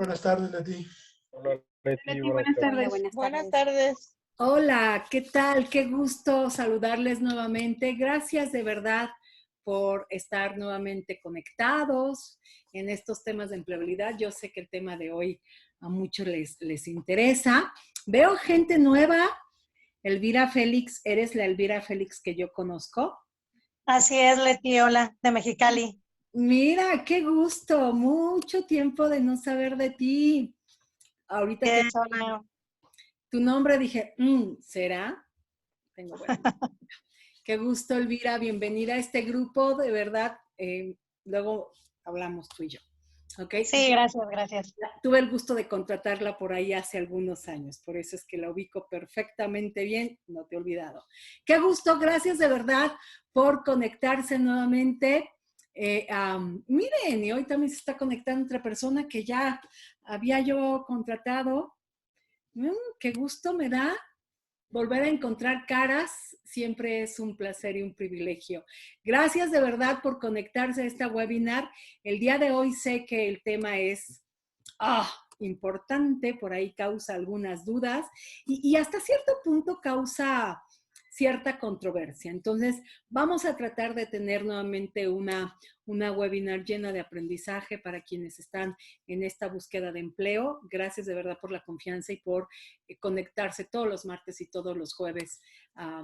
Buenas tardes, Leti. Hola, Leti, Leti, buenas tardes. Hola, buenas tardes. Hola, ¿qué tal? Qué gusto saludarles nuevamente. Gracias de verdad por estar nuevamente conectados en estos temas de empleabilidad. Yo sé que el tema de hoy a muchos les interesa. Veo gente nueva. Elvira Félix, ¿eres la Elvira Félix que yo conozco? Así es, Leti, hola, de Mexicali. Mira, qué gusto. Mucho tiempo de no saber de ti. Ahorita que tu nombre dije, ¿será? Tengo bueno. Qué gusto, Elvira. Bienvenida a este grupo, de verdad. Luego hablamos tú y yo. ¿Okay? Sí, gracias. Tuve el gusto de contratarla por ahí hace algunos años, por eso es que la ubico perfectamente bien, no te he olvidado. Qué gusto, gracias de verdad por conectarse nuevamente. Miren, y hoy también se está conectando otra persona que ya había yo contratado. Qué gusto me da volver a encontrar caras. Siempre es un placer y un privilegio. Gracias de verdad por conectarse a esta webinar. El día de hoy sé que el tema es importante, por ahí causa algunas dudas y hasta cierto punto causa cierta controversia. Entonces, vamos a tratar de tener nuevamente una webinar llena de aprendizaje para quienes están en esta búsqueda de empleo. Gracias de verdad por la confianza y por conectarse todos los martes y todos los jueves a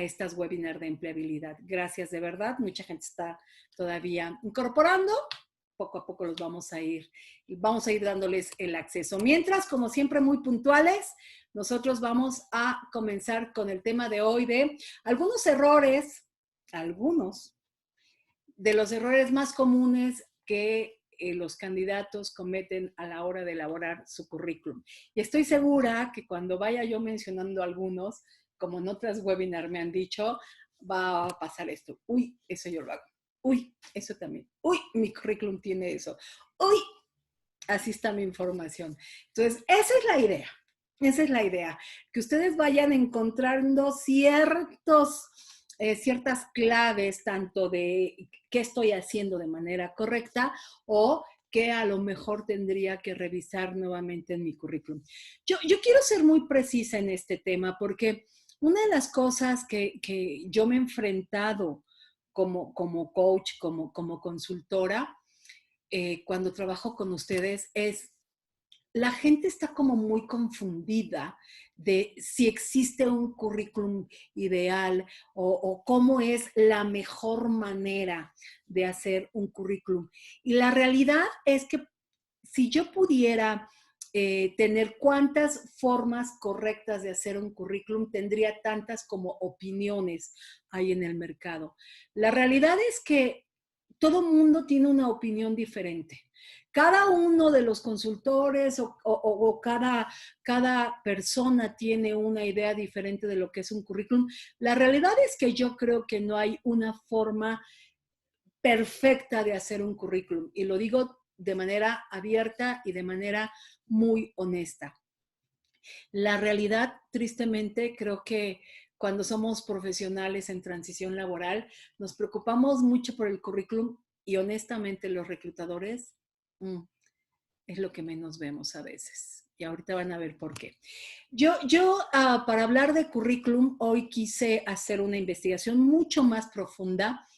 estas webinars de empleabilidad. Gracias de verdad. Mucha gente está todavía incorporando. Poco a poco los vamos a ir dándoles el acceso. Mientras, como siempre, muy puntuales, nosotros vamos a comenzar con el tema de hoy de algunos de los errores más comunes que los candidatos cometen a la hora de elaborar su currículum. Y estoy segura que cuando vaya yo mencionando algunos, como en otras webinars me han dicho, va a pasar esto. Uy, eso yo lo hago. Uy, eso también. Uy, mi currículum tiene eso. Uy, así está mi información. Entonces, esa es la idea. Esa es la idea. Que ustedes vayan encontrando ciertas claves, tanto de qué estoy haciendo de manera correcta o que a lo mejor tendría que revisar nuevamente en mi currículum. Yo quiero ser muy precisa en este tema porque una de las cosas que yo me he enfrentado como coach, como consultora, cuando trabajo con ustedes, es la gente está como muy confundida de si existe un currículum ideal o cómo es la mejor manera de hacer un currículum. Y la realidad es que si yo pudiera tener cuántas formas correctas de hacer un currículum, tendría tantas como opiniones hay en el mercado. La realidad es que todo mundo tiene una opinión diferente. Cada uno de los consultores o cada persona tiene una idea diferente de lo que es un currículum. La realidad es que yo creo que no hay una forma perfecta de hacer un currículum. Y lo digo de manera abierta y de manera muy honesta. La realidad, tristemente, creo que cuando somos profesionales en transición laboral, nos preocupamos mucho por el currículum y honestamente los reclutadores es lo que menos vemos a veces. Y ahorita van a ver por qué. Yo para hablar de currículum, hoy quise hacer una investigación mucho más profunda.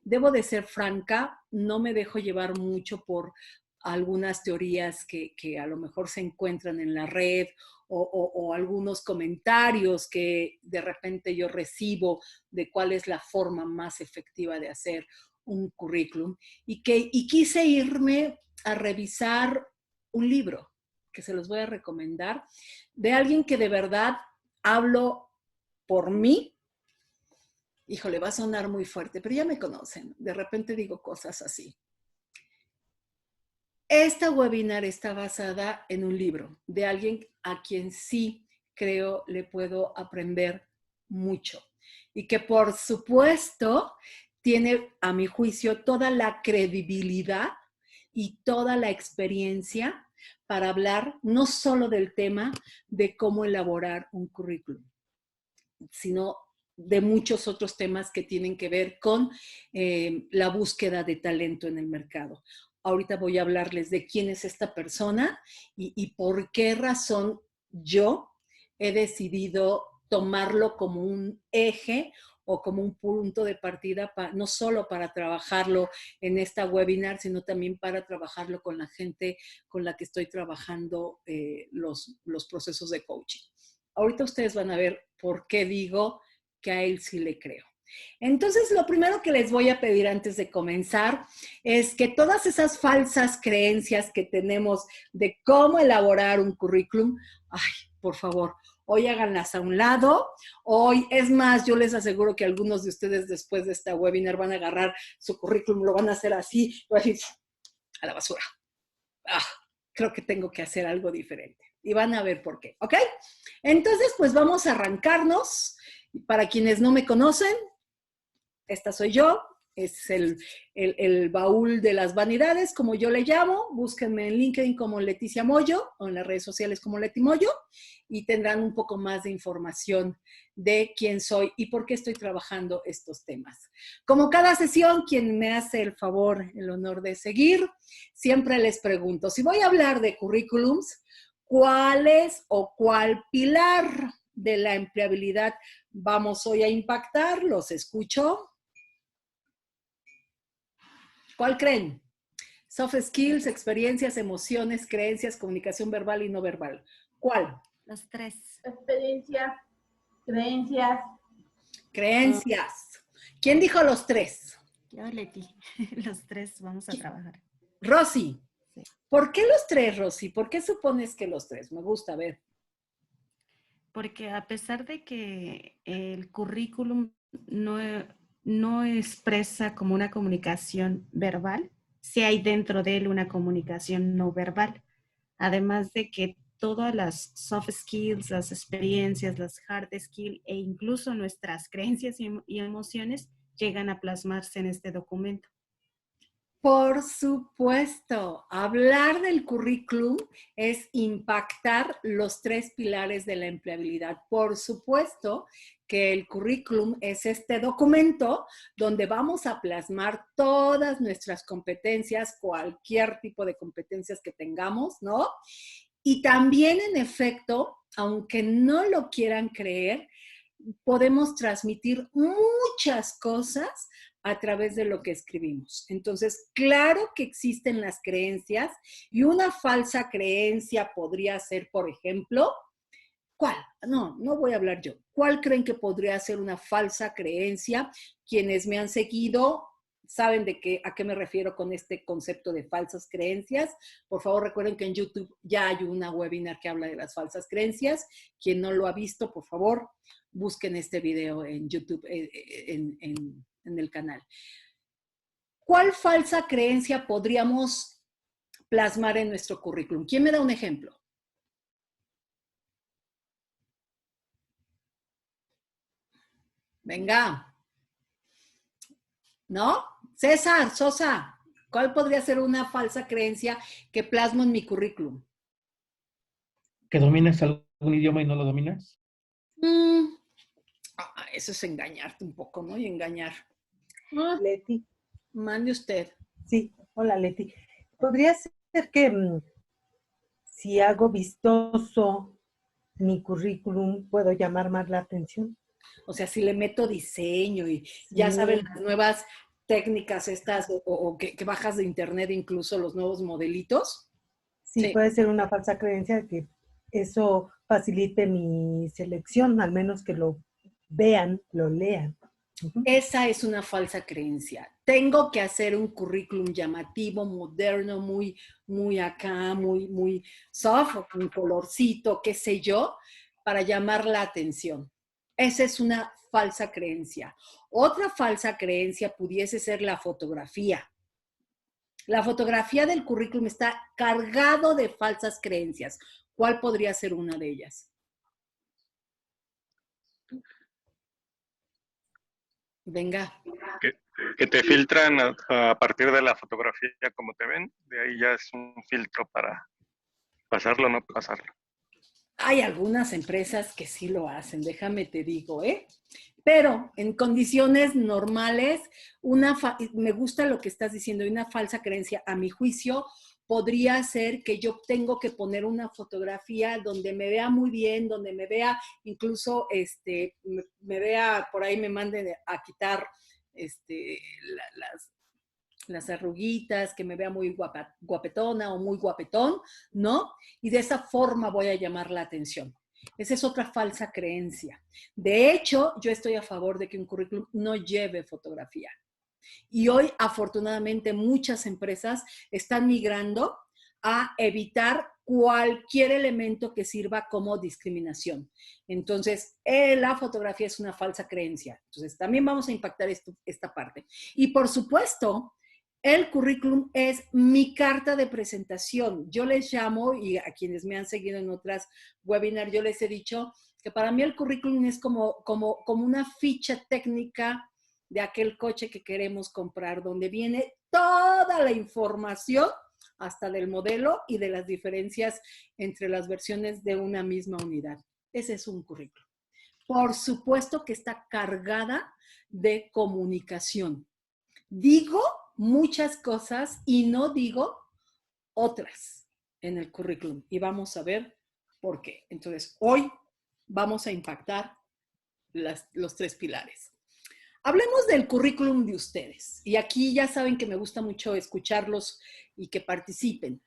Debo de ser franca, no me dejo llevar mucho por algunas teorías que a lo mejor se encuentran en la red o algunos comentarios que de repente yo recibo de cuál es la forma más efectiva de hacer un currículum y quise irme a revisar un libro que se los voy a recomendar de alguien que de verdad hablo por mí. Híjole, va a sonar muy fuerte, pero ya me conocen. De repente digo cosas así. Esta webinar está basada en un libro de alguien a quien sí creo le puedo aprender mucho. Y que por supuesto tiene, a mi juicio, toda la credibilidad y toda la experiencia para hablar no solo del tema de cómo elaborar un currículum, sino de muchos otros temas que tienen que ver con la búsqueda de talento en el mercado. Ahorita voy a hablarles de quién es esta persona y por qué razón yo he decidido tomarlo como un eje o como un punto de partida, no solo para trabajarlo en esta webinar, sino también para trabajarlo con la gente con la que estoy trabajando los procesos de coaching. Ahorita ustedes van a ver por qué digo que a él sí le creo. Entonces, lo primero que les voy a pedir antes de comenzar es que todas esas falsas creencias que tenemos de cómo elaborar un currículum, ay, por favor, hoy háganlas a un lado. Hoy, es más, yo les aseguro que algunos de ustedes después de esta webinar van a agarrar su currículum, lo van a hacer así, van a decir, a la basura. Ah, creo que tengo que hacer algo diferente. Y van a ver por qué, ¿ok? Entonces, pues vamos a arrancarnos. Para quienes no me conocen, esta soy yo, es el baúl de las vanidades, como yo le llamo. Búsquenme en LinkedIn como Leticia Moyo o en las redes sociales como Leti Moyo y tendrán un poco más de información de quién soy y por qué estoy trabajando estos temas. Como cada sesión, quien me hace el favor, el honor de seguir, siempre les pregunto, si voy a hablar de currículums, ¿cuál es o cuál pilar de la empleabilidad vamos hoy a impactar? ¿Los escucho? ¿Cuál creen? Soft skills, experiencias, emociones, creencias, comunicación verbal y no verbal. ¿Cuál? Los tres. Experiencia, creencias. Creencias. ¿Quién dijo los tres? Yo, Leti. Los tres vamos a trabajar. Rosy. Sí. ¿Por qué los tres, Rosy? ¿Por qué supones que los tres? Me gusta ver. Porque a pesar de que el currículum no expresa como una comunicación verbal, sí hay dentro de él una comunicación no verbal. Además de que todas las soft skills, las experiencias, las hard skills e incluso nuestras creencias y emociones llegan a plasmarse en este documento. Por supuesto, hablar del currículum es impactar los tres pilares de la empleabilidad. Por supuesto que el currículum es este documento donde vamos a plasmar todas nuestras competencias, cualquier tipo de competencias que tengamos, ¿no? Y también, en efecto, aunque no lo quieran creer, podemos transmitir muchas cosas a través de lo que escribimos. Entonces, claro que existen las creencias y una falsa creencia podría ser, por ejemplo, ¿cuál? No voy a hablar yo. ¿Cuál creen que podría ser una falsa creencia? Quienes me han seguido saben a qué me refiero con este concepto de falsas creencias. Por favor, recuerden que en YouTube ya hay una webinar que habla de las falsas creencias. Quien no lo ha visto, por favor, busquen este video en YouTube, en el canal. ¿Cuál falsa creencia podríamos plasmar en nuestro currículum? ¿Quién me da un ejemplo? Venga. ¿No? César, Sosa, ¿cuál podría ser una falsa creencia que plasmo en mi currículum? ¿Que domines algún idioma y no lo dominas? Eso es engañarte un poco, ¿no? Y engañar. Leti. Mande usted. Sí, hola Leti. ¿Podría ser que si hago vistoso mi currículum, puedo llamar más la atención? O sea, si le meto diseño y ya saben las nuevas técnicas estas o que bajas de internet incluso los nuevos modelitos. Sí, puede ser una falsa creencia que eso facilite mi selección, al menos que lo vean, lo lean. Esa es una falsa creencia. Tengo que hacer un currículum llamativo, moderno, muy acá, muy soft, con colorcito, qué sé yo, para llamar la atención. Esa es una falsa creencia. Otra falsa creencia pudiese ser la fotografía. La fotografía del currículum está cargado de falsas creencias. ¿Cuál podría ser una de ellas? Venga. Que te filtran a partir de la fotografía como te ven, de ahí ya es un filtro para pasarlo o no pasarlo. Hay algunas empresas que sí lo hacen, déjame te digo, ¿eh? Pero en condiciones normales, me gusta lo que estás diciendo, y una falsa creencia, a mi juicio, podría ser que yo tengo que poner una fotografía donde me vea muy bien, donde me vea, incluso me vea, por ahí me manden a quitar las arruguitas, que me vea muy guapetona o muy guapetón, ¿no? Y de esa forma voy a llamar la atención. Esa es otra falsa creencia. De hecho, yo estoy a favor de que un currículum no lleve fotografía. Y hoy, afortunadamente, muchas empresas están migrando a evitar cualquier elemento que sirva como discriminación. Entonces, la fotografía es una falsa creencia. Entonces, también vamos a impactar esta parte. Y por supuesto, el currículum es mi carta de presentación. Yo les llamo, y a quienes me han seguido en otras webinars, yo les he dicho que para mí el currículum es como una ficha técnica de aquel coche que queremos comprar, donde viene toda la información, hasta del modelo y de las diferencias entre las versiones de una misma unidad. Ese es un currículum. Por supuesto que está cargada de comunicación. Digo muchas cosas y no digo otras en el currículum. Y vamos a ver por qué. Entonces, hoy vamos a impactar los 3 pilares. Hablemos del currículum de ustedes. Y aquí ya saben que me gusta mucho escucharlos y que participen.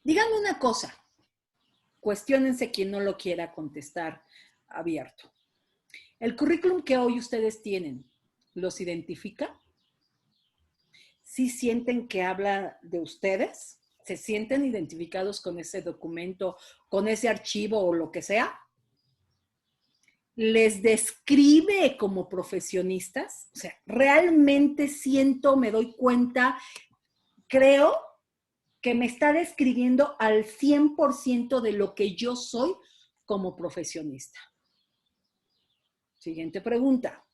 Díganme una cosa. Cuestiónense quien no lo quiera contestar abierto. ¿El currículum que hoy ustedes tienen los identifica? ¿Sí sienten que habla de ustedes? ¿Se sienten identificados con ese documento, con ese archivo o lo que sea? ¿Les describe como profesionistas? O sea, realmente siento, me doy cuenta, creo que me está describiendo al 100% de lo que yo soy como profesionista. Siguiente pregunta.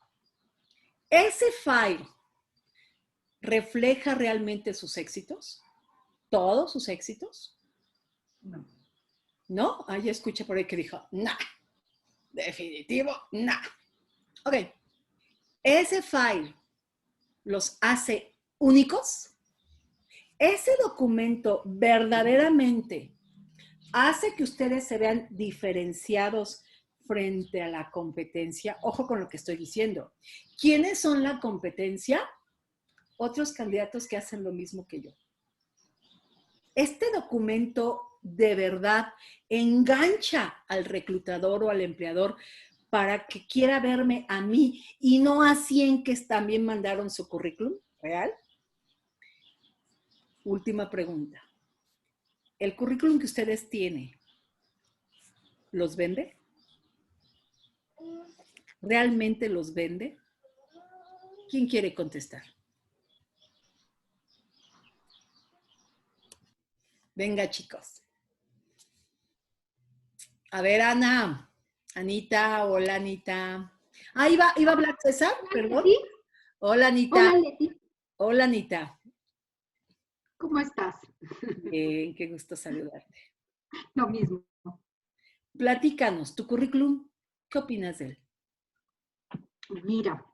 ¿Ese file refleja realmente sus éxitos? ¿Todos sus éxitos? No. ¿No? Ahí escuché por ahí que dijo, no. Definitivo, no. Ok. ¿Ese file los hace únicos? ¿Ese documento verdaderamente hace que ustedes se vean diferenciados frente a la competencia? Ojo con lo que estoy diciendo. ¿Quiénes son la competencia? Otros candidatos que hacen lo mismo que yo. Este documento de verdad engancha al reclutador o al empleador para que quiera verme a mí y no a 100 que también mandaron su currículum real. Última pregunta. ¿El currículum que ustedes tienen los vende? ¿Realmente los vende? ¿Quién quiere contestar? Venga, chicos. A ver, Ana. Anita, hola, Anita. Ah, ¿iba a hablar César? Perdón. ¿Sí? Hola, Anita. Hola, Leti. Hola, Anita. ¿Cómo estás? Bien, qué gusto saludarte. Lo mismo. Platícanos, tu currículum, ¿qué opinas de él? Mira,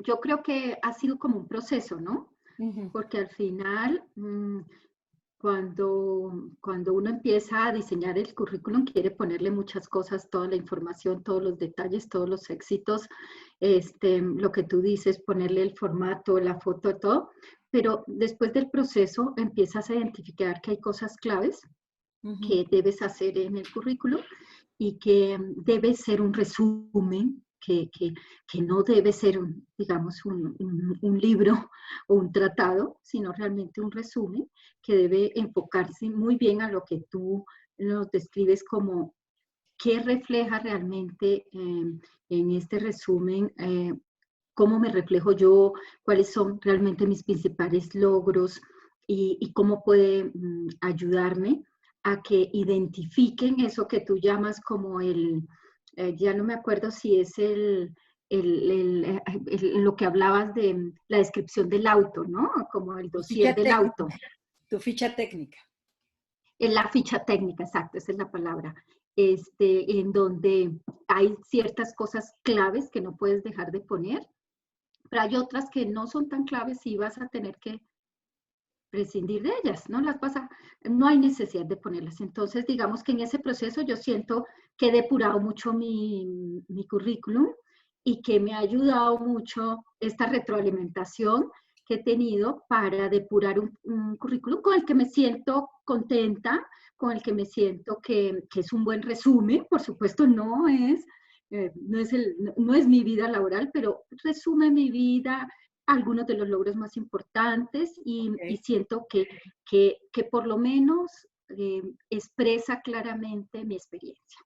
yo creo que ha sido como un proceso, ¿no? Uh-huh. Porque al final, cuando uno empieza a diseñar el currículum, quiere ponerle muchas cosas, toda la información, todos los detalles, todos los éxitos, lo que tú dices, ponerle el formato, la foto, todo. Pero después del proceso empiezas a identificar que hay cosas claves que debes hacer en el currículum y que debe ser un resumen, que no debe ser, digamos, un libro o un tratado, sino realmente un resumen que debe enfocarse muy bien a lo que tú nos describes como qué refleja realmente en este resumen, cómo me reflejo yo, cuáles son realmente mis principales logros y cómo puede ayudarme a que identifiquen eso que tú llamas como ya no me acuerdo si es lo que hablabas de la descripción del auto, ¿no? Como el dossier del auto. Tu ficha técnica. La ficha técnica, exacto, esa es la palabra. en donde hay ciertas cosas claves que no puedes dejar de poner, pero hay otras que no son tan claves y vas a tener que prescindir de ellas, no hay necesidad de ponerlas. Entonces, digamos que en ese proceso yo siento que he depurado mucho mi currículum y que me ha ayudado mucho esta retroalimentación que he tenido para depurar un currículum con el que me siento contenta, con el que me siento que es un buen resumen. Por supuesto, no es mi vida laboral, pero resume mi vida, algunos de los logros más importantes y siento que por lo menos expresa claramente mi experiencia.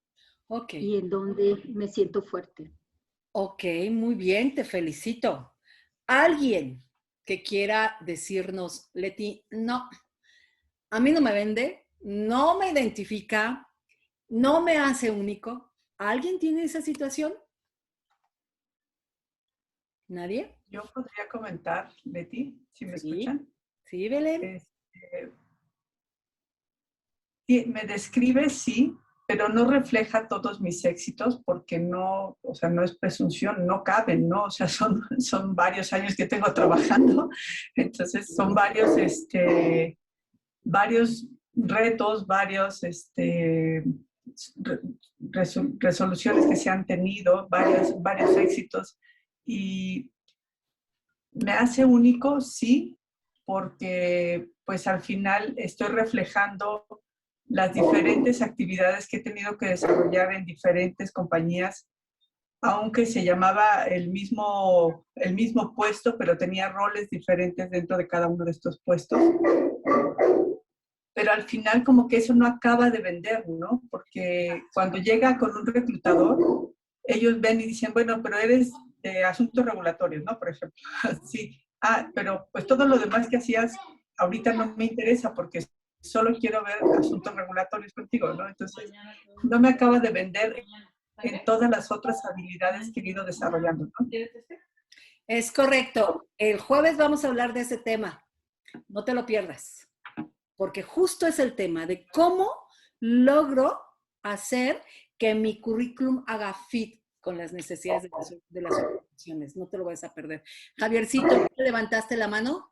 Y en donde me siento fuerte. Ok, muy bien, te felicito. ¿Alguien que quiera decirnos, Leti, no, a mí no me vende, no me identifica, no me hace único? ¿Alguien tiene esa situación? ¿Nadie? Yo podría comentar, Leti, si me Sí. escuchan. Sí, Belén. Sí, me describe, sí, pero no refleja todos mis éxitos porque no, o sea, no es presunción, no caben, ¿no? O sea, son varios años que tengo trabajando, entonces son varios retos, varios resoluciones que se han tenido, varios éxitos, y me hace único, sí, porque pues al final estoy reflejando las diferentes actividades que he tenido que desarrollar en diferentes compañías, aunque se llamaba el mismo puesto, pero tenía roles diferentes dentro de cada uno de estos puestos. Pero al final como que eso no acaba de vender, ¿no? Porque cuando llega con un reclutador, ellos ven y dicen, bueno, pero eres de asuntos regulatorios, ¿no? Por ejemplo, sí. Pero pues todo lo demás que hacías ahorita no me interesa porque solo quiero ver asuntos regulatorios contigo, ¿no? Entonces, no me acaba de vender en todas las otras habilidades que he ido desarrollando, ¿no? Es correcto. El jueves vamos a hablar de ese tema. No te lo pierdas. Porque justo es el tema de cómo logro hacer que mi currículum haga fit con las necesidades de las organizaciones. No te lo vas a perder. Javiercito, ¿tú levantaste la mano?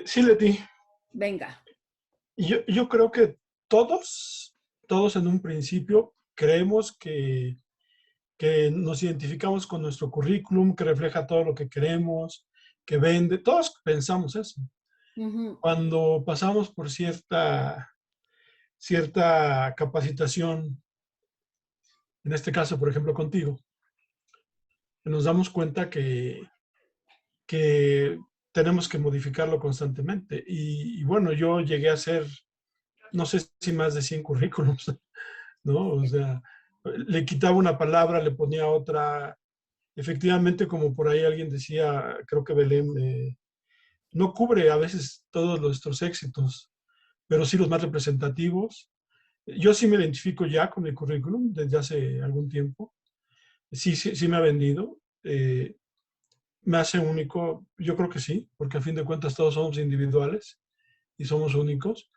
Sí, Leti. Venga. Yo creo que todos en un principio creemos que nos identificamos con nuestro currículum, que refleja todo lo que queremos, que vende. Todos pensamos eso. Uh-huh. Cuando pasamos por cierta capacitación, en este caso, por ejemplo, contigo, nos damos cuenta que tenemos que modificarlo constantemente. Y bueno, yo llegué a hacer, no sé si más de 100 currículums, ¿no? O sea, le quitaba una palabra, le ponía otra. Efectivamente, como por ahí alguien decía, creo que Belén, no cubre a veces todos nuestros éxitos, pero sí los más representativos. Yo sí me identifico ya con el currículum desde hace algún tiempo. Sí me ha vendido. Me hace único, yo creo que sí, porque a fin de cuentas todos somos individuales y somos únicos.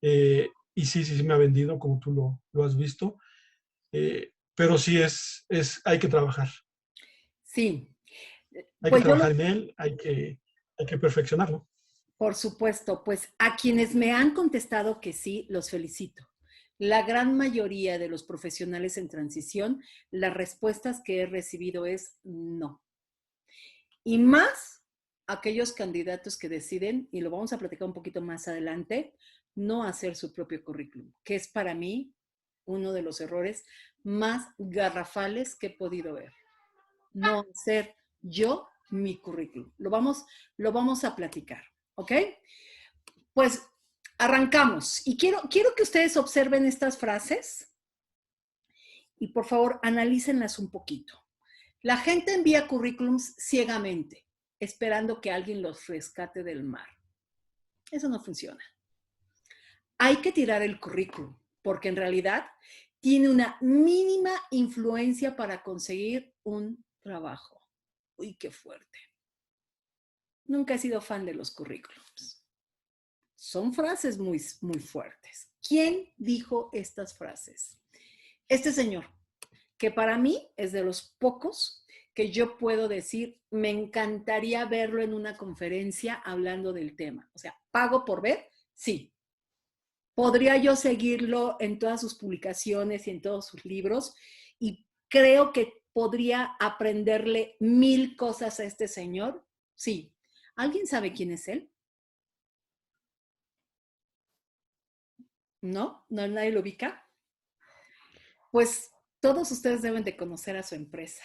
Y sí me ha vendido, como tú lo has visto. Pero sí hay que trabajar. Sí. Hay que trabajar en él, hay que perfeccionarlo. Por supuesto, pues a quienes me han contestado que sí, los felicito. La gran mayoría de los profesionales en transición, las respuestas que he recibido es no. Y más aquellos candidatos que deciden, y lo vamos a platicar un poquito más adelante, no hacer su propio currículum, que es para mí uno de los errores más garrafales que he podido ver. No hacer yo mi currículum. Lo vamos a platicar, ¿ok? Pues arrancamos. Y quiero que ustedes observen estas frases y por favor analícenlas un poquito. La gente envía currículums ciegamente, esperando que alguien los rescate del mar. Eso no funciona. Hay que tirar el currículum, porque en realidad tiene una mínima influencia para conseguir un trabajo. Uy, qué fuerte. Nunca he sido fan de los currículums. Son frases muy, muy fuertes. ¿Quién dijo estas frases? Este señor, que para mí es de los pocos que yo puedo decir, me encantaría verlo en una conferencia hablando del tema. O sea, ¿pago por ver? Sí. ¿Podría yo seguirlo en todas sus publicaciones y en todos sus libros? Y creo que podría aprenderle 1000 cosas a este señor. Sí. ¿Alguien sabe quién es él? ¿No? ¿No nadie lo ubica? Pues todos ustedes deben de conocer a su empresa.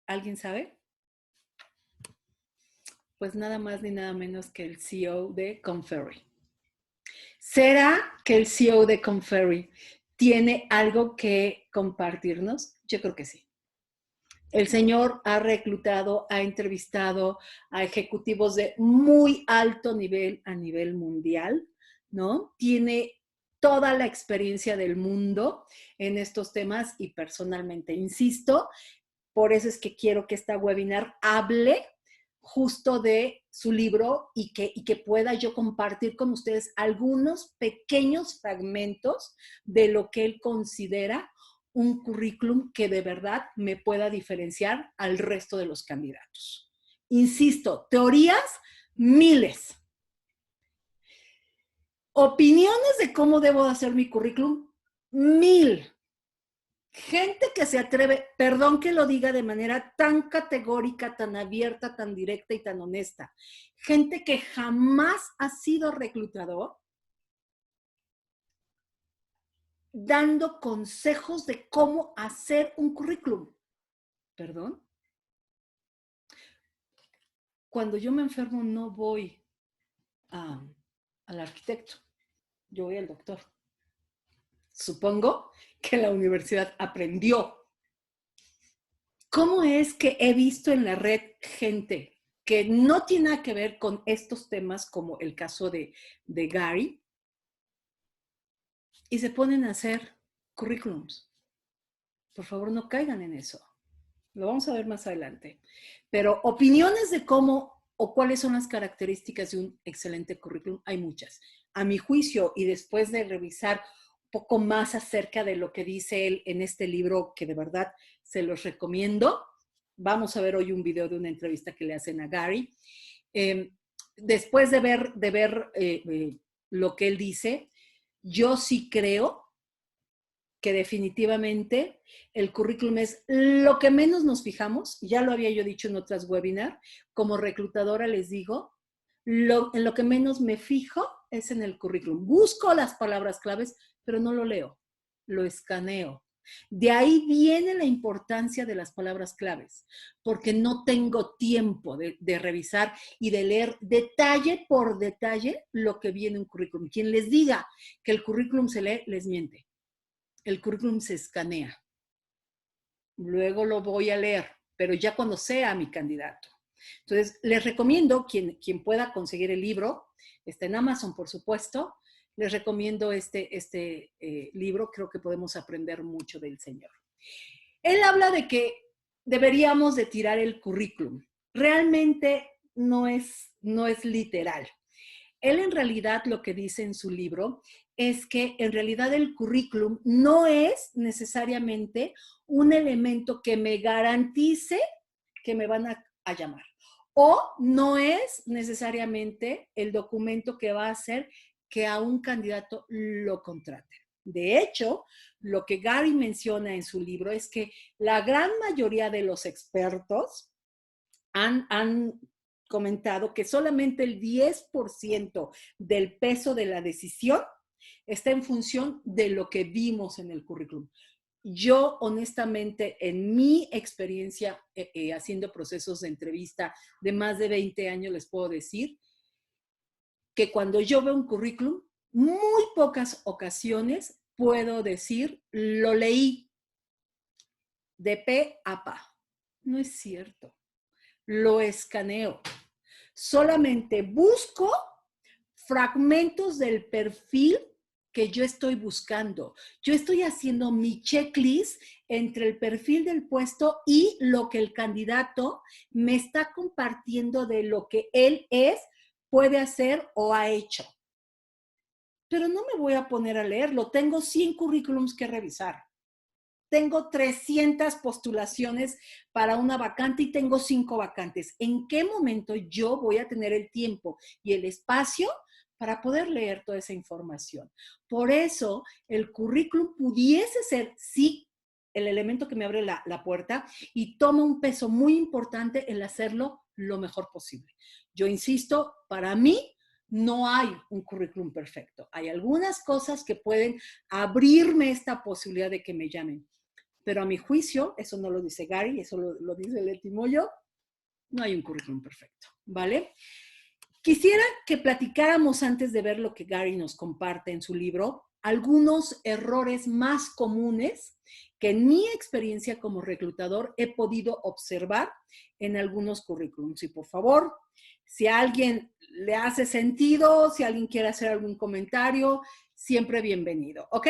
¿Alguien sabe? Pues nada más ni nada menos que el CEO de Conferry. ¿Será que el CEO de Conferry tiene algo que compartirnos? Yo creo que sí. El señor ha reclutado, ha entrevistado a ejecutivos de muy alto nivel a nivel mundial, ¿no? Tiene toda la experiencia del mundo en estos temas y personalmente, insisto, por eso es que quiero que esta webinar hable justo de su libro y que pueda yo compartir con ustedes algunos pequeños fragmentos de lo que él considera un currículum que de verdad me pueda diferenciar al resto de los candidatos. Insisto, teorías, miles. Opiniones de cómo debo hacer mi currículum, 1000. Gente que se atreve, perdón que lo diga de manera tan categórica, tan abierta, tan directa y tan honesta. Gente que jamás ha sido reclutador, dando consejos de cómo hacer un currículum. ¿Perdón? Cuando yo me enfermo no voy al arquitecto, yo voy al doctor. Supongo que la universidad aprendió. ¿Cómo es que he visto en la red gente que no tiene nada que ver con estos temas, como el caso de Gary, y se ponen a hacer currículums? Por favor, no caigan en eso. Lo vamos a ver más adelante. Pero opiniones de cómo o cuáles son las características de un excelente currículum, hay muchas. A mi juicio, y después de revisar un poco más acerca de lo que dice él en este libro, que de verdad se los recomiendo, vamos a ver hoy un video de una entrevista que le hacen a Gary. Después de ver lo que él dice, yo sí creo que definitivamente el currículum es lo que menos nos fijamos. Ya lo había yo dicho en otras webinars. Como reclutadora les digo, en lo que menos me fijo es en el currículum. Busco las palabras claves, pero no lo leo, lo escaneo. De ahí viene la importancia de las palabras claves, porque no tengo tiempo de revisar y de leer detalle por detalle lo que viene en un currículum. Quien les diga que el currículum se lee, les miente. El currículum se escanea. Luego lo voy a leer, pero ya cuando sea mi candidato. Entonces, les recomiendo, quien pueda conseguir el libro, está en Amazon, por supuesto, les recomiendo este libro. Creo que podemos aprender mucho del señor. Él habla de que deberíamos de tirar el currículum. Realmente no es literal. Él en realidad lo que dice en su libro es que en realidad el currículum no es necesariamente un elemento que me garantice que me van a llamar. O no es necesariamente el documento que va a hacer que a un candidato lo contrate. De hecho, lo que Gary menciona en su libro es que la gran mayoría de los expertos han comentado que solamente el 10% del peso de la decisión está en función de lo que vimos en el currículum. Yo, honestamente, en mi experiencia haciendo procesos de entrevista de más de 20 años, les puedo decir que cuando yo veo un currículum, muy pocas ocasiones puedo decir, lo leí de pe a pa. No es cierto. Lo escaneo. Solamente busco fragmentos del perfil que yo estoy buscando. Yo estoy haciendo mi checklist entre el perfil del puesto y lo que el candidato me está compartiendo de lo que él es puede hacer o ha hecho. Pero no me voy a poner a leerlo. Tengo 100 currículums que revisar. Tengo 300 postulaciones para una vacante y tengo 5 vacantes. ¿En qué momento yo voy a tener el tiempo y el espacio para poder leer toda esa información? Por eso, el currículum pudiese ser, sí, el elemento que me abre la puerta y toma un peso muy importante en hacerlo lo mejor posible. Yo insisto, para mí no hay un currículum perfecto. Hay algunas cosas que pueden abrirme esta posibilidad de que me llamen. Pero a mi juicio, eso no lo dice Gary, eso lo dice Leti Moyo, no hay un currículum perfecto, ¿vale? Quisiera que platicáramos antes de ver lo que Gary nos comparte en su libro, algunos errores más comunes que en mi experiencia como reclutador he podido observar en algunos currículums. Y por favor, si a alguien le hace sentido, si alguien quiere hacer algún comentario, siempre bienvenido, ¿ok?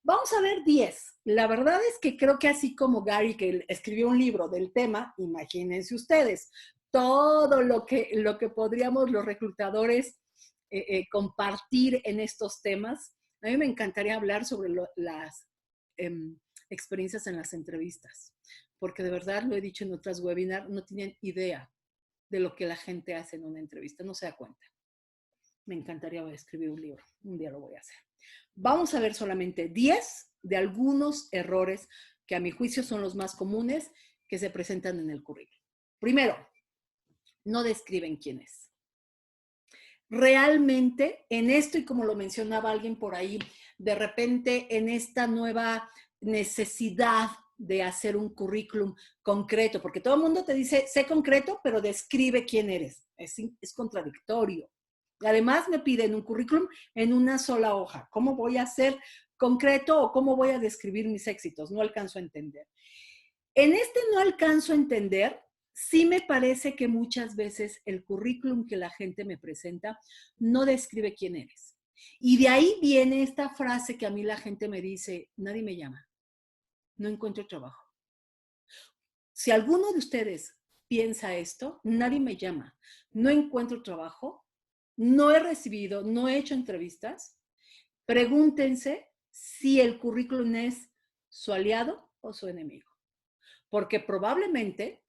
Vamos a ver 10. La verdad es que creo que así como Gary, que escribió un libro del tema, imagínense ustedes, todo lo que podríamos los reclutadores compartir en estos temas. A mí me encantaría hablar sobre las experiencias en las entrevistas, porque de verdad, lo he dicho en otras webinars, no tienen idea de lo que la gente hace en una entrevista, no se da cuenta. Me encantaría escribir un libro, un día lo voy a hacer. Vamos a ver solamente 10 de algunos errores que a mi juicio son los más comunes que se presentan en el currículum. Primero, no describen quién es. Realmente en esto, y como lo mencionaba alguien por ahí, de repente en esta nueva necesidad de hacer un currículum concreto, porque todo el mundo te dice, sé concreto, pero describe quién eres. Es contradictorio. Además me piden un currículum en una sola hoja. ¿Cómo voy a ser concreto o cómo voy a describir mis éxitos? No alcanzo a entender. En este no alcanzo a entender, sí me parece que muchas veces el currículum que la gente me presenta no describe quién eres. Y de ahí viene esta frase que a mí la gente me dice, nadie me llama, no encuentro trabajo. Si alguno de ustedes piensa esto, nadie me llama, no encuentro trabajo, no he recibido, no he hecho entrevistas, pregúntense si el currículum es su aliado o su enemigo. Porque probablemente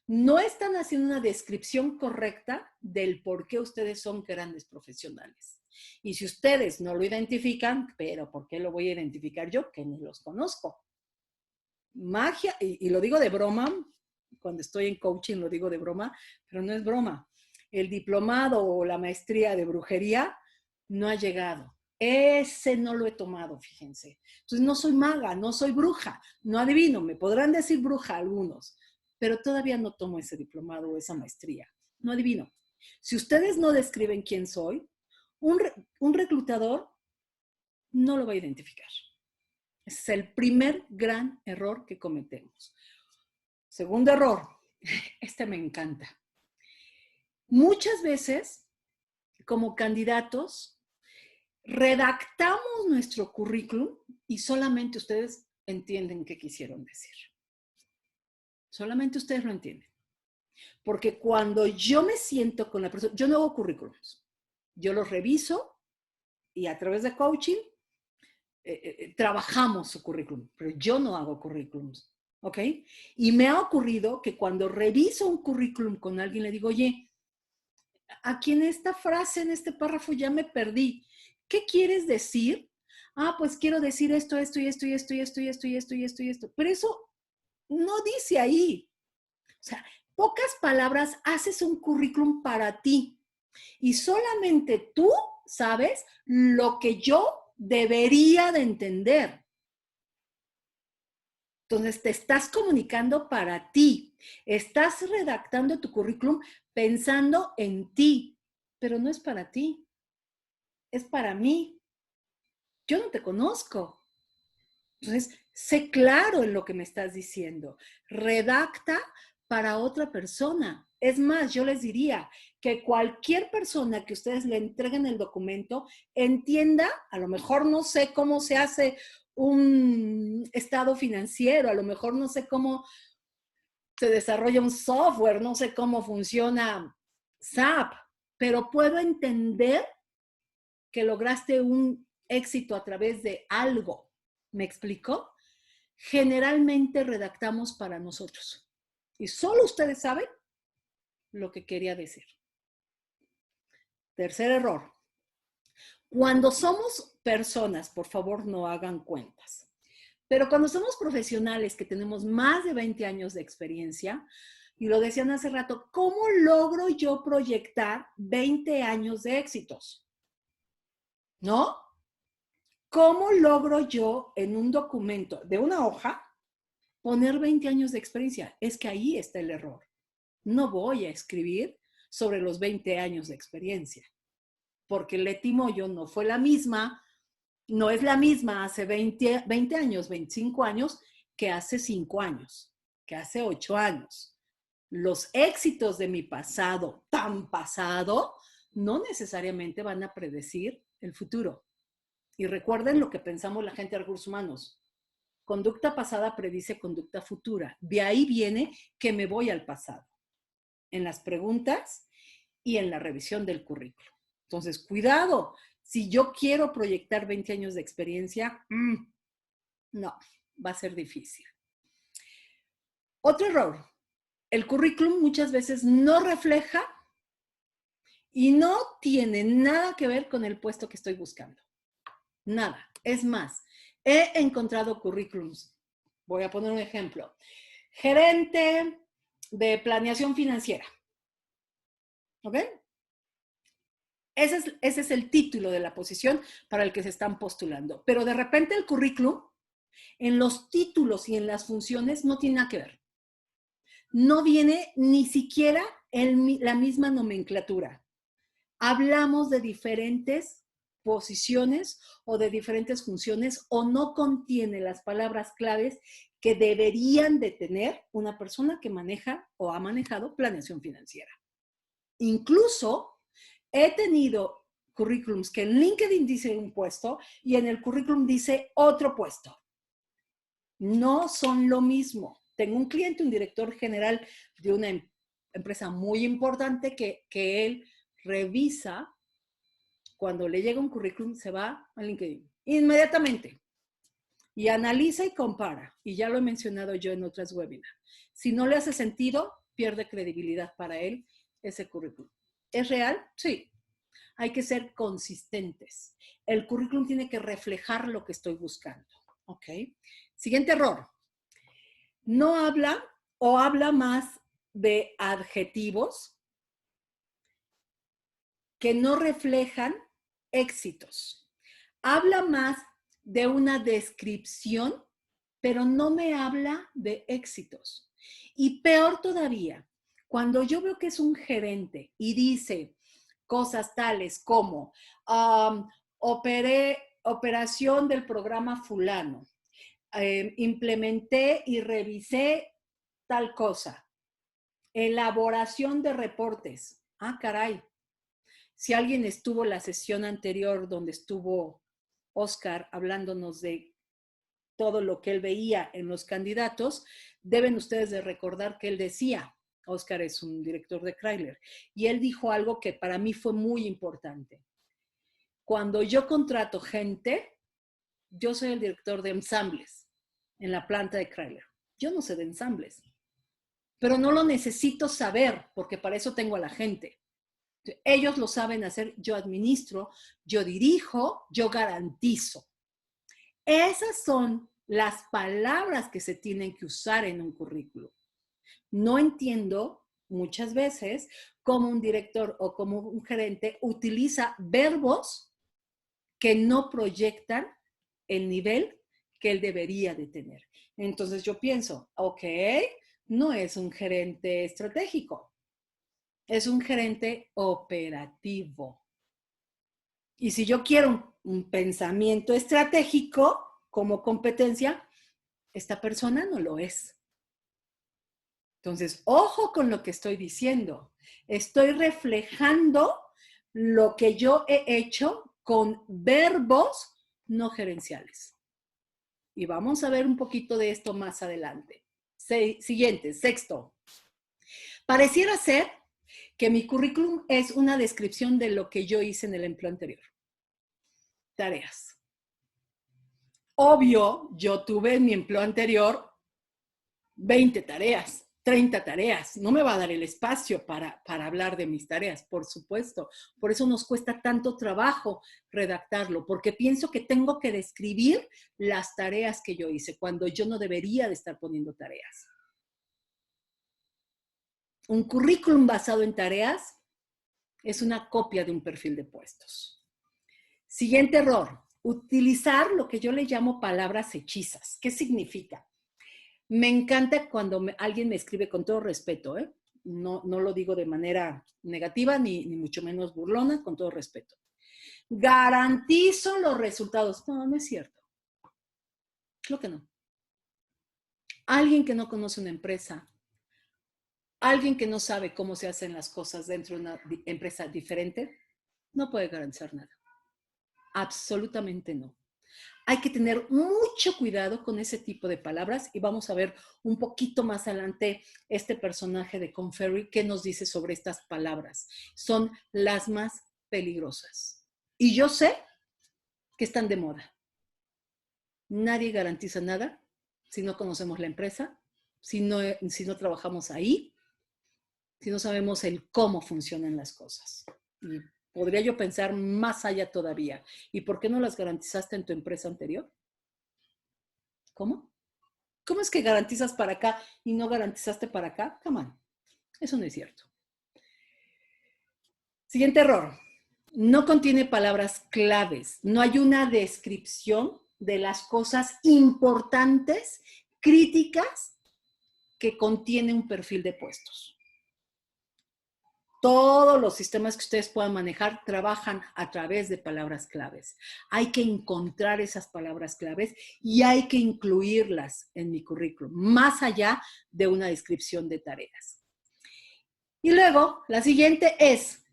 no están haciendo una descripción correcta del por qué ustedes son grandes profesionales. Y si ustedes no lo identifican, pero ¿por qué lo voy a identificar yo? Que ni los conozco. Magia, y lo digo de broma, cuando estoy en coaching lo digo de broma, pero no es broma. El diplomado o la maestría de brujería no ha llegado. Ese no lo he tomado, fíjense. Entonces no soy maga, no soy bruja, no adivino. Me podrán decir bruja algunos, pero todavía no tomo ese diplomado o esa maestría. No adivino. Si ustedes no describen quién soy, un reclutador no lo va a identificar. Ese es el primer gran error que cometemos. Segundo error, este me encanta. Muchas veces, como candidatos, redactamos nuestro currículum y solamente ustedes entienden qué quisieron decir. Solamente ustedes lo entienden. Porque cuando yo me siento con la persona, yo no hago currículums. Yo los reviso y a través de coaching trabajamos su currículum, pero yo no hago currículums, ¿ok? Y me ha ocurrido que cuando reviso un currículum con alguien le digo, oye, aquí en esta frase, en este párrafo ya me perdí. ¿Qué quieres decir? Ah, pues quiero decir esto, esto y esto y esto y esto y esto y esto y esto y esto. Pero eso no dice ahí. O sea, pocas palabras, haces un currículum para ti y solamente tú sabes lo que yo debería de entender. Entonces te estás comunicando para ti, estás redactando tu currículum pensando en ti, pero no es para ti, es para mí. Yo no te conozco. Entonces, sé claro en lo que me estás diciendo. Redacta para otra persona. Es más, yo les diría que cualquier persona que ustedes le entreguen el documento entienda, a lo mejor no sé cómo se hace un estado financiero, a lo mejor no sé cómo se desarrolla un software, no sé cómo funciona SAP, pero puedo entender que lograste un éxito a través de algo. ¿Me explico? Generalmente redactamos para nosotros. Y solo ustedes saben lo que quería decir. Tercer error. Cuando somos personas, por favor no hagan cuentas, pero cuando somos profesionales que tenemos más de 20 años de experiencia, y lo decían hace rato, ¿cómo logro yo proyectar 20 años de éxitos? ¿No? ¿Cómo logro yo en un documento de una hoja poner 20 años de experiencia? Es que ahí está el error. No voy a escribir sobre los 20 años de experiencia, porque Leti Moyo no fue la misma, no es la misma hace 20 años, 25 años, que hace 5 años, que hace 8 años. Los éxitos de mi pasado, tan pasado, no necesariamente van a predecir el futuro. Y recuerden lo que pensamos la gente de recursos humanos. Conducta pasada predice conducta futura. De ahí viene que me voy al pasado, en las preguntas y en la revisión del currículo. Entonces, cuidado. Si yo quiero proyectar 20 años de experiencia, no, va a ser difícil. Otro error. El currículum muchas veces no refleja y no tiene nada que ver con el puesto que estoy buscando. Nada. Es más, he encontrado currículums. Voy a poner un ejemplo. Gerente de planeación financiera. ¿Ok? Ese es el título de la posición para el que se están postulando. Pero de repente el currículum, en los títulos y en las funciones, no tiene nada que ver. No viene ni siquiera la misma nomenclatura. Hablamos de diferentes posiciones o de diferentes funciones o no contiene las palabras claves que deberían de tener una persona que maneja o ha manejado planeación financiera. Incluso he tenido currículums que en LinkedIn dice un puesto y en el currículum dice otro puesto. No son lo mismo. Tengo un cliente, un director general de una empresa muy importante que él revisa. Cuando le llega un currículum, se va a LinkedIn inmediatamente y analiza y compara. Y ya lo he mencionado yo en otras webinars. Si no le hace sentido, pierde credibilidad para él ese currículum. ¿Es real? Sí. Hay que ser consistentes. El currículum tiene que reflejar lo que estoy buscando. ¿Ok? Siguiente error. No habla o habla más de adjetivos que no reflejan éxitos. Habla más de una descripción, pero no me habla de éxitos. Y peor todavía, cuando yo veo que es un gerente y dice cosas tales como operación del programa fulano, implementé y revisé tal cosa, elaboración de reportes. Ah, caray. Si alguien estuvo en la sesión anterior donde estuvo Oscar hablándonos de todo lo que él veía en los candidatos, deben ustedes de recordar que él decía, Oscar es un director de Chrysler, y él dijo algo que para mí fue muy importante. Cuando yo contrato gente, yo soy el director de ensambles en la planta de Chrysler. Yo no sé de ensambles, pero no lo necesito saber porque para eso tengo a la gente. Ellos lo saben hacer, yo administro, yo dirijo, yo garantizo. Esas son las palabras que se tienen que usar en un currículo. No entiendo muchas veces cómo un director o como un gerente utiliza verbos que no proyectan el nivel que él debería de tener. Entonces yo pienso, ok, no es un gerente estratégico. Es un gerente operativo. Y si yo quiero un pensamiento estratégico como competencia, esta persona no lo es. Entonces, ojo con lo que estoy diciendo. Estoy reflejando lo que yo he hecho con verbos no gerenciales. Y vamos a ver un poquito de esto más adelante. Siguiente, sexto. Pareciera ser que mi currículum es una descripción de lo que yo hice en el empleo anterior. Tareas. Obvio, yo tuve en mi empleo anterior 20 tareas, 30 tareas. No me va a dar el espacio para hablar de mis tareas, por supuesto. Por eso nos cuesta tanto trabajo redactarlo, porque pienso que tengo que describir las tareas que yo hice, cuando yo no debería de estar poniendo tareas. Un currículum basado en tareas es una copia de un perfil de puestos. Siguiente error, utilizar lo que yo le llamo palabras hechizas. ¿Qué significa? Me encanta cuando alguien me escribe con todo respeto, ¿eh? No lo digo de manera negativa ni mucho menos burlona, con todo respeto. Garantizo los resultados. No, no es cierto. Creo que no. Alguien que no conoce una empresa, alguien que no sabe cómo se hacen las cosas dentro de una empresa diferente, no puede garantizar nada. Absolutamente no. Hay que tener mucho cuidado con ese tipo de palabras y vamos a ver un poquito más adelante este personaje de Conferry que nos dice sobre estas palabras. Son las más peligrosas. Y yo sé que están de moda. Nadie garantiza nada si no conocemos la empresa, si no trabajamos ahí, si no sabemos el cómo funcionan las cosas. Y podría yo pensar más allá todavía. ¿Y por qué no las garantizaste en tu empresa anterior? ¿Cómo? ¿Cómo es que garantizas para acá y no garantizaste para acá? Come on. Eso no es cierto. Siguiente error. No contiene palabras claves. No hay una descripción de las cosas importantes, críticas, que contiene un perfil de puestos. Todos los sistemas que ustedes puedan manejar trabajan a través de palabras claves. Hay que encontrar esas palabras claves y hay que incluirlas en mi currículum, más allá de una descripción de tareas. Y luego, la siguiente es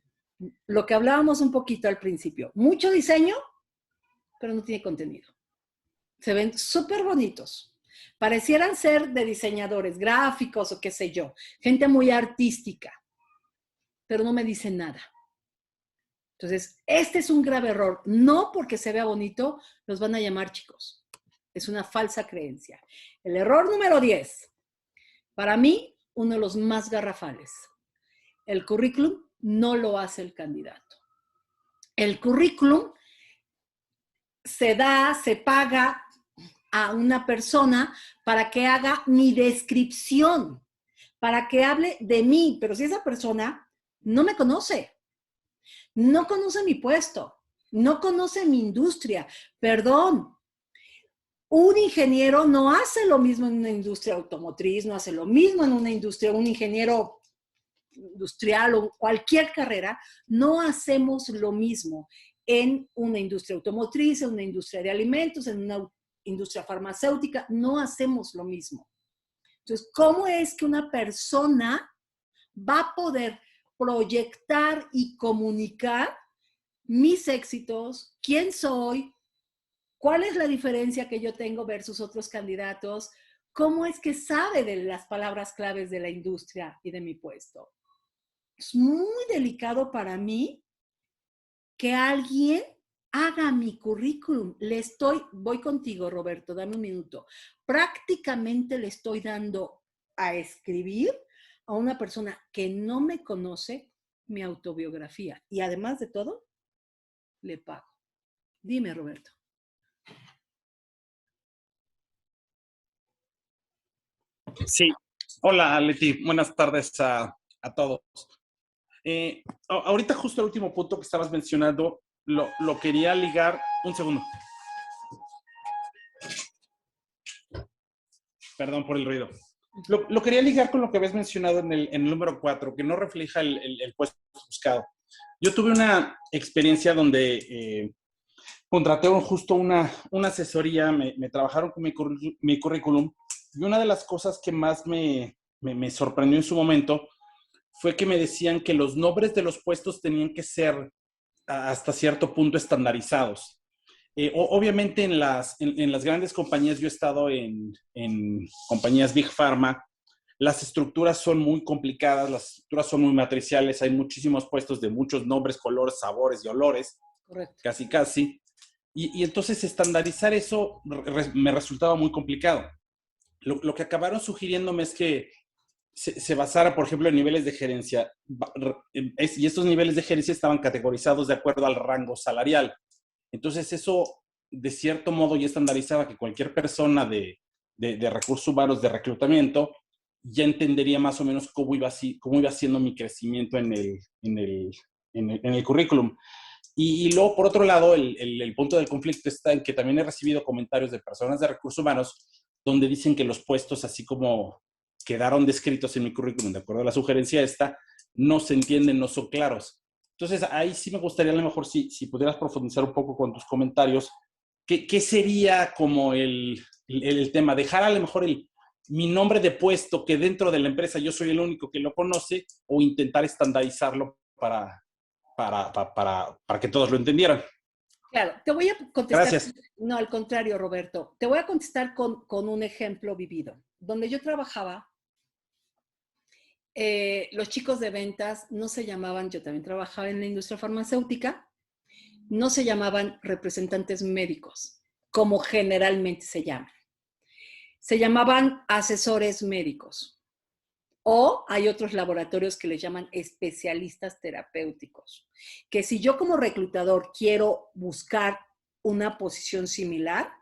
lo que hablábamos un poquito al principio. Mucho diseño, pero no tiene contenido. Se ven súper bonitos. Parecieran ser de diseñadores gráficos o qué sé yo, gente muy artística, pero no me dicen nada. Entonces, este es un grave error. No porque se vea bonito, los van a llamar chicos. Es una falsa creencia. El error número 10. Para mí, uno de los más garrafales. El currículum no lo hace el candidato. El currículum se paga a una persona para que haga mi descripción, para que hable de mí. Pero si esa persona no me conoce, no conoce mi puesto, no conoce mi industria. Perdón, un ingeniero no hace lo mismo en una industria automotriz, no hace lo mismo en una industria, un ingeniero industrial o cualquier carrera, no hacemos lo mismo en una industria automotriz, en una industria de alimentos, en una industria farmacéutica, no hacemos lo mismo. Entonces, ¿cómo es que una persona va a poder proyectar y comunicar mis éxitos, quién soy, cuál es la diferencia que yo tengo versus otros candidatos, cómo es que sabe de las palabras claves de la industria y de mi puesto? Es muy delicado para mí que alguien haga mi currículum. Voy contigo, Roberto, dame un minuto. Prácticamente le estoy dando a escribir a una persona que no me conoce mi autobiografía. Y además de todo, le pago. Dime, Roberto. Sí. Hola, Leti. Buenas tardes a todos. Ahorita justo el último punto que estabas mencionando, lo quería ligar. Un segundo. Perdón por el ruido. Lo quería ligar con lo que habías mencionado en el número 4, que no refleja el puesto buscado. Yo tuve una experiencia donde contraté justo una asesoría, me trabajaron con mi currículum, y una de las cosas que más me sorprendió en su momento fue que me decían que los nombres de los puestos tenían que ser hasta cierto punto estandarizados. Obviamente en las grandes compañías, yo he estado en compañías Big Pharma, las estructuras son muy complicadas, las estructuras son muy matriciales, hay muchísimos puestos de muchos nombres, colores, sabores y olores, Correcto. casi casi. Y entonces estandarizar eso me resultaba muy complicado. Lo que acabaron sugiriéndome es que se basara, por ejemplo, en niveles de gerencia. Y estos niveles de gerencia estaban categorizados de acuerdo al rango salarial. Entonces eso, de cierto modo, ya estandarizaba que cualquier persona de recursos humanos, de reclutamiento, ya entendería más o menos cómo iba siendo mi crecimiento en el currículum. Y luego, por otro lado, el punto del conflicto está en que también he recibido comentarios de personas de recursos humanos donde dicen que los puestos, así como quedaron descritos en mi currículum, de acuerdo a la sugerencia esta, no se entienden, no son claros. Entonces, ahí sí me gustaría a lo mejor si pudieras profundizar un poco con tus comentarios, ¿qué sería como el tema? Dejar a lo mejor mi nombre de puesto, que dentro de la empresa yo soy el único que lo conoce, o intentar estandarizarlo para que todos lo entendieran. Claro, te voy a contestar. Gracias. No, al contrario, Roberto. Te voy a contestar con un ejemplo vivido. Donde yo trabajaba, los chicos de ventas no se llamaban, yo también trabajaba en la industria farmacéutica, no se llamaban representantes médicos, como generalmente se llaman. Se llamaban asesores médicos. O hay otros laboratorios que les llaman especialistas terapéuticos. Que si yo como reclutador quiero buscar una posición similar,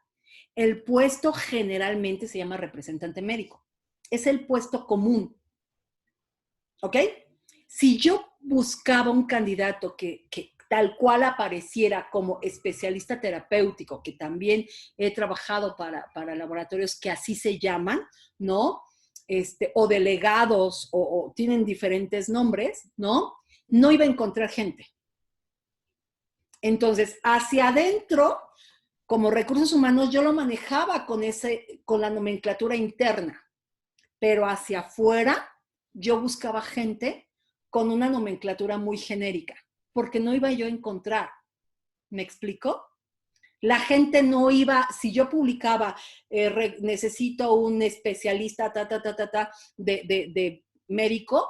el puesto generalmente se llama representante médico. Es el puesto común. ¿Ok? Si yo buscaba un candidato que tal cual apareciera como especialista terapéutico, que también he trabajado para laboratorios que así se llaman, ¿no? O delegados, o tienen diferentes nombres, ¿no? No iba a encontrar gente. Entonces, hacia adentro, como recursos humanos, yo lo manejaba con la nomenclatura interna, pero hacia afuera, yo buscaba gente con una nomenclatura muy genérica, porque no iba yo a encontrar. ¿Me explico? La gente no iba, si yo publicaba, necesito un especialista, de médico,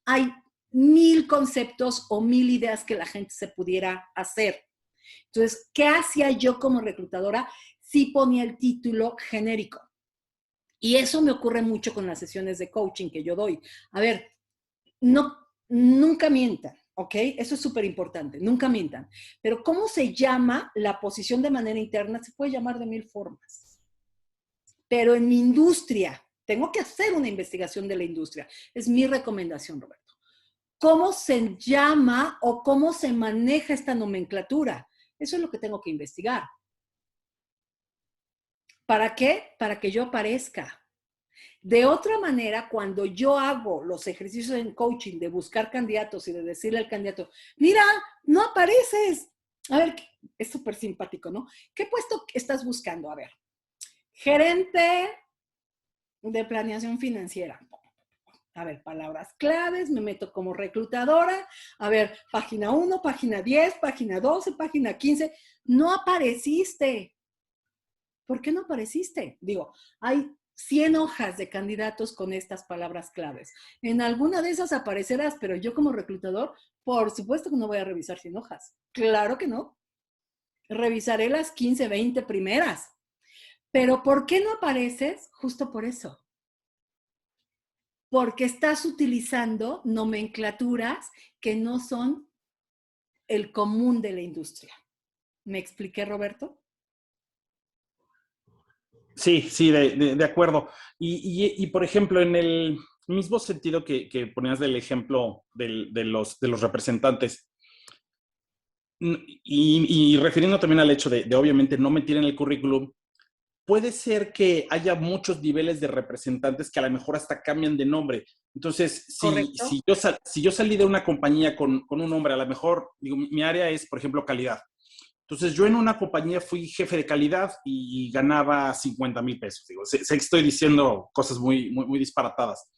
hay 1000 conceptos o 1000 ideas que la gente se pudiera hacer. Entonces, ¿qué hacía yo como reclutadora? Sí ponía el título genérico. Y eso me ocurre mucho con las sesiones de coaching que yo doy. A ver, nunca mientan. ¿Ok? Eso es súper importante, nunca mientan. Pero ¿cómo se llama la posición de manera interna? Se puede llamar de 1000 formas. Pero en mi industria, tengo que hacer una investigación de la industria. Es mi recomendación, Roberto. ¿Cómo se llama o cómo se maneja esta nomenclatura? Eso es lo que tengo que investigar. ¿Para qué? Para que yo aparezca. De otra manera, cuando yo hago los ejercicios en coaching de buscar candidatos y de decirle al candidato, mira, no apareces. A ver, es súper simpático, ¿no? ¿Qué puesto estás buscando? A ver, gerente de planeación financiera. A ver, palabras claves, me meto como reclutadora. A ver, página 1, página 10, página 12, página 15. No apareciste. ¿Por qué no apareciste? Digo, hay 100 hojas de candidatos con estas palabras claves. En alguna de esas aparecerás, pero yo como reclutador, por supuesto que no voy a revisar 100 hojas. Claro que no. Revisaré las 15, 20 primeras. Pero ¿por qué no apareces? Justo por eso. Porque estás utilizando nomenclaturas que no son el común de la industria. ¿Me expliqué, Roberto? Sí, de acuerdo. Y, por ejemplo, en el mismo sentido que ponías del ejemplo de los representantes, y refiriendo también al hecho de obviamente no mentir en el currículum, puede ser que haya muchos niveles de representantes que a lo mejor hasta cambian de nombre. Entonces, si yo salí de una compañía con un nombre, a lo mejor, digo, mi área es, por ejemplo, calidad. Entonces, yo en una compañía fui jefe de calidad y ganaba 50,000 pesos. Digo, sé que estoy diciendo cosas muy disparatadas.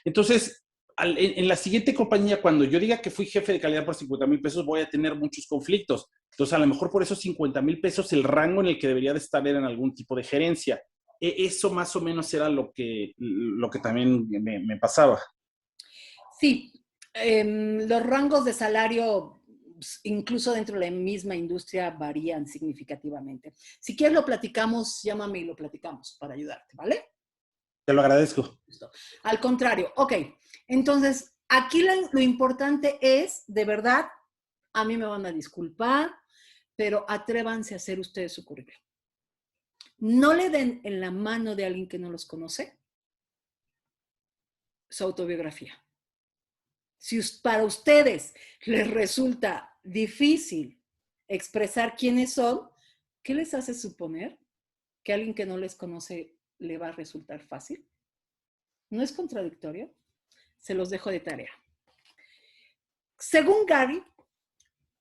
Entonces, en la siguiente compañía, cuando yo diga que fui jefe de calidad por 50,000 pesos, voy a tener muchos conflictos. Entonces, a lo mejor por esos 50,000 pesos, el rango en el que debería de estar era en algún tipo de gerencia. eso más o menos era lo que también me pasaba. Sí, los rangos de salario, incluso dentro de la misma industria, varían significativamente. Si quieres lo platicamos, llámame y lo platicamos para ayudarte, ¿vale? Te lo agradezco. Al contrario, ok. Entonces, aquí lo importante es, de verdad, a mí me van a disculpar, pero atrévanse a hacer ustedes su currículum. No le den en la mano de alguien que no los conoce su autobiografía. Si para ustedes les resulta difícil expresar quiénes son, ¿qué les hace suponer que alguien que no les conoce le va a resultar fácil? ¿No es contradictorio? Se los dejo de tarea. Según Gary,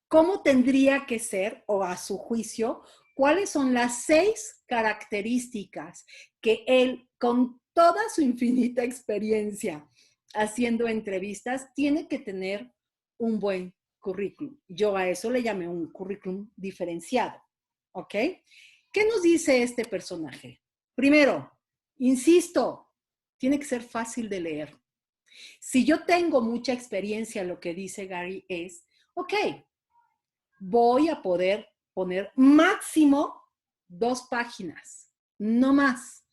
¿cómo tendría que ser, o a su juicio, cuáles son las 6 características que él, con toda su infinita experiencia haciendo entrevistas, tiene que tener un buen currículum? Yo a eso le llamé un currículum diferenciado, ¿ok? ¿Qué nos dice este personaje? Primero, insisto, tiene que ser fácil de leer. Si yo tengo mucha experiencia, lo que dice Gary es, ok, voy a poder poner máximo 2 páginas, no más.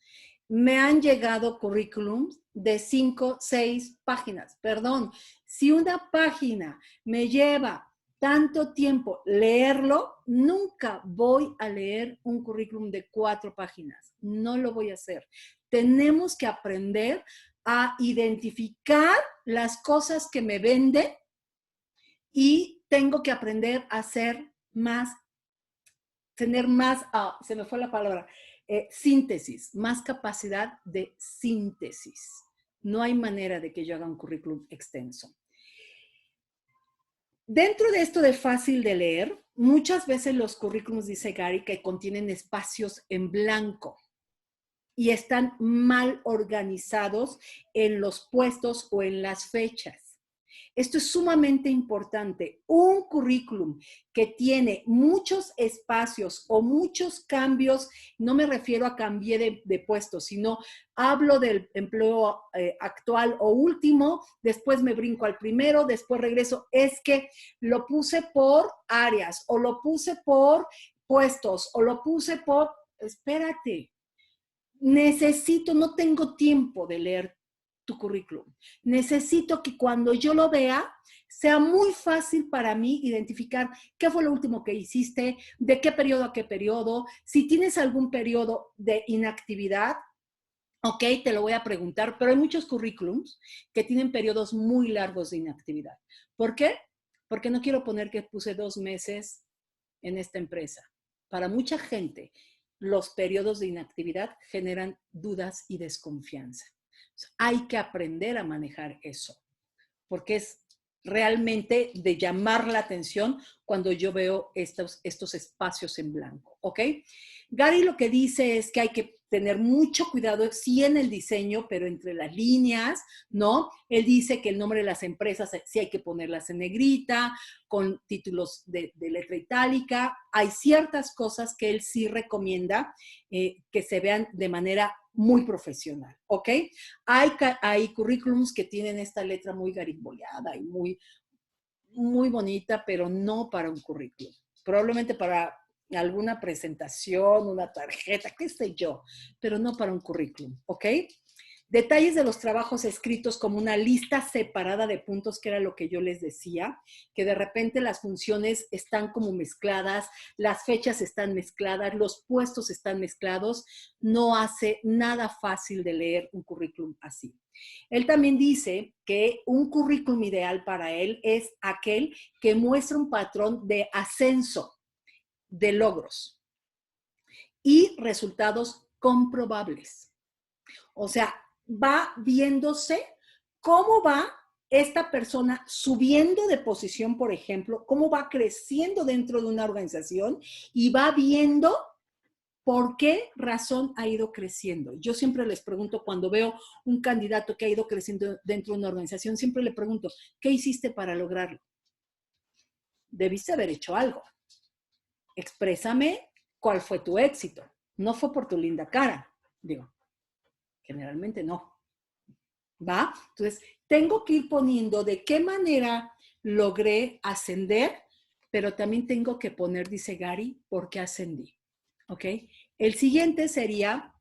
Me han llegado currículums de 5, 6 páginas. Perdón, si una página me lleva tanto tiempo leerlo, nunca voy a leer un currículum de 4 páginas. No lo voy a hacer. Tenemos que aprender a identificar las cosas que me venden y tengo que aprender a hacer más, tener más, se me fue la palabra, síntesis, más capacidad de síntesis. No hay manera de que yo haga un currículum extenso. Dentro de esto de fácil de leer, muchas veces los currículums, dice Gary, que contienen espacios en blanco y están mal organizados en los puestos o en las fechas. Esto es sumamente importante. Un currículum que tiene muchos espacios o muchos cambios, no me refiero a cambié de puesto, sino hablo del empleo actual o último, después me brinco al primero, después regreso. Es que lo puse por áreas o lo puse por puestos o lo puse por... Espérate, no tengo tiempo de leer tu currículum. Necesito que cuando yo lo vea, sea muy fácil para mí identificar qué fue lo último que hiciste, de qué periodo a qué periodo, si tienes algún periodo de inactividad, ok, te lo voy a preguntar, pero hay muchos currículums que tienen periodos muy largos de inactividad. ¿Por qué? Porque no quiero poner que puse 2 meses en esta empresa. Para mucha gente, los periodos de inactividad generan dudas y desconfianza. Hay que aprender a manejar eso, porque es realmente de llamar la atención cuando yo veo estos espacios en blanco, ¿ok? Gary lo que dice es que hay que tener mucho cuidado, sí en el diseño, pero entre las líneas, ¿no? Él dice que el nombre de las empresas sí hay que ponerlas en negrita, con títulos de letra itálica. Hay ciertas cosas que él sí recomienda que se vean de manera muy profesional, ¿ok? Hay currículums que tienen esta letra muy garimboleada y muy, muy bonita, pero no para un currículum. Probablemente para alguna presentación, una tarjeta, qué sé yo, pero no para un currículum, ¿ok? Detalles de los trabajos escritos como una lista separada de puntos, que era lo que yo les decía, que de repente las funciones están como mezcladas, las fechas están mezcladas, los puestos están mezclados, no hace nada fácil de leer un currículum así. Él también dice que un currículum ideal para él es aquel que muestra un patrón de ascenso, de logros y resultados comprobables. O sea, va viéndose cómo va esta persona subiendo de posición, por ejemplo, cómo va creciendo dentro de una organización y va viendo por qué razón ha ido creciendo. Yo siempre les pregunto, cuando veo un candidato que ha ido creciendo dentro de una organización, siempre le pregunto, ¿qué hiciste para lograrlo? Debiste haber hecho algo. Exprésame cuál fue tu éxito. No fue por tu linda cara, Digo, generalmente no. ¿Va? Entonces, tengo que ir poniendo de qué manera logré ascender, pero también tengo que poner, dice Gary, por qué ascendí. ¿Ok? El siguiente sería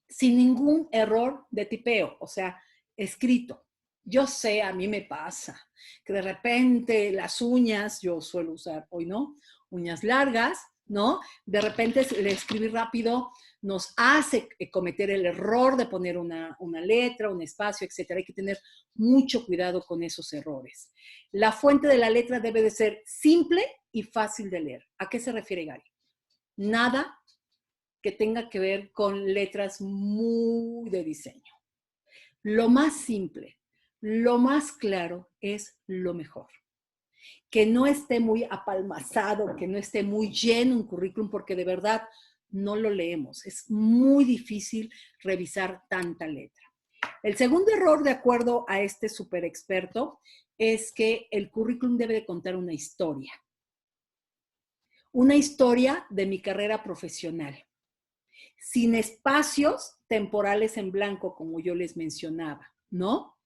sin ningún error de tipeo, o sea, escrito. Yo sé, a mí me pasa, que de repente las uñas, yo suelo usar, hoy no, uñas largas, ¿no? De repente el escribir rápido nos hace cometer el error de poner una letra, un espacio, etcétera. Hay que tener mucho cuidado con esos errores. La fuente de la letra debe de ser simple y fácil de leer. ¿A qué se refiere Gary? Nada que tenga que ver con letras muy de diseño. Lo más simple, lo más claro es lo mejor. Que no esté muy apalmazado, que no esté muy lleno un currículum, porque de verdad no lo leemos. Es muy difícil revisar tanta letra. El segundo error, de acuerdo a este super experto, es que el currículum debe de contar una historia. Una historia de mi carrera profesional. Sin espacios temporales en blanco, como yo les mencionaba, ¿no?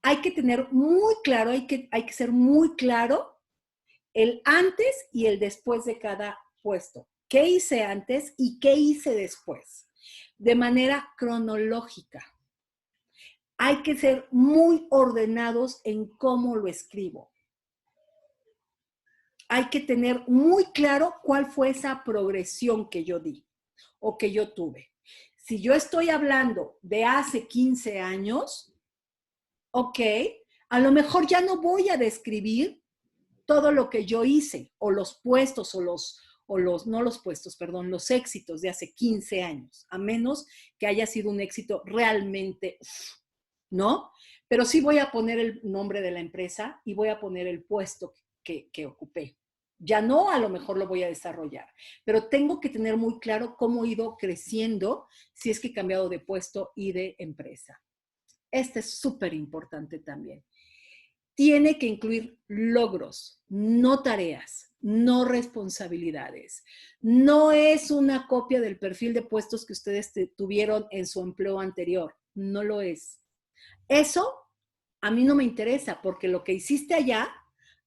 Hay que tener muy claro, hay que ser muy claro el antes y el después de cada puesto. ¿Qué hice antes y qué hice después? De manera cronológica. Hay que ser muy ordenados en cómo lo escribo. Hay que tener muy claro cuál fue esa progresión que yo di o que yo tuve. Si yo estoy hablando de hace 15 años, ok, a lo mejor ya no voy a describir todo lo que yo hice, o los puestos, los éxitos de hace 15 años, a menos que haya sido un éxito realmente, ¿no? Pero sí voy a poner el nombre de la empresa y voy a poner el puesto que ocupé. Ya no, a lo mejor lo voy a desarrollar, pero tengo que tener muy claro cómo he ido creciendo si es que he cambiado de puesto y de empresa. Este es súper importante también. Tiene que incluir logros, no tareas, no responsabilidades. No es una copia del perfil de puestos que ustedes tuvieron en su empleo anterior. No lo es. Eso a mí no me interesa, porque lo que hiciste allá,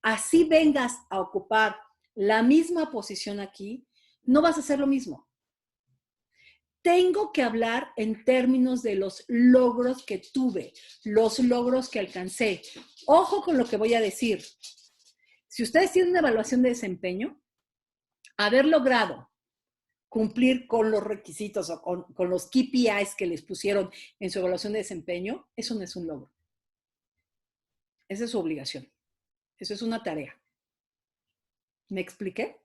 así vengas a ocupar la misma posición aquí, no vas a hacer lo mismo. Tengo que hablar en términos de los logros que tuve, los logros que alcancé. Ojo con lo que voy a decir. Si ustedes tienen una evaluación de desempeño, haber logrado cumplir con los requisitos o con los KPIs que les pusieron en su evaluación de desempeño, eso no es un logro. Esa es su obligación. Eso es una tarea. ¿Me expliqué?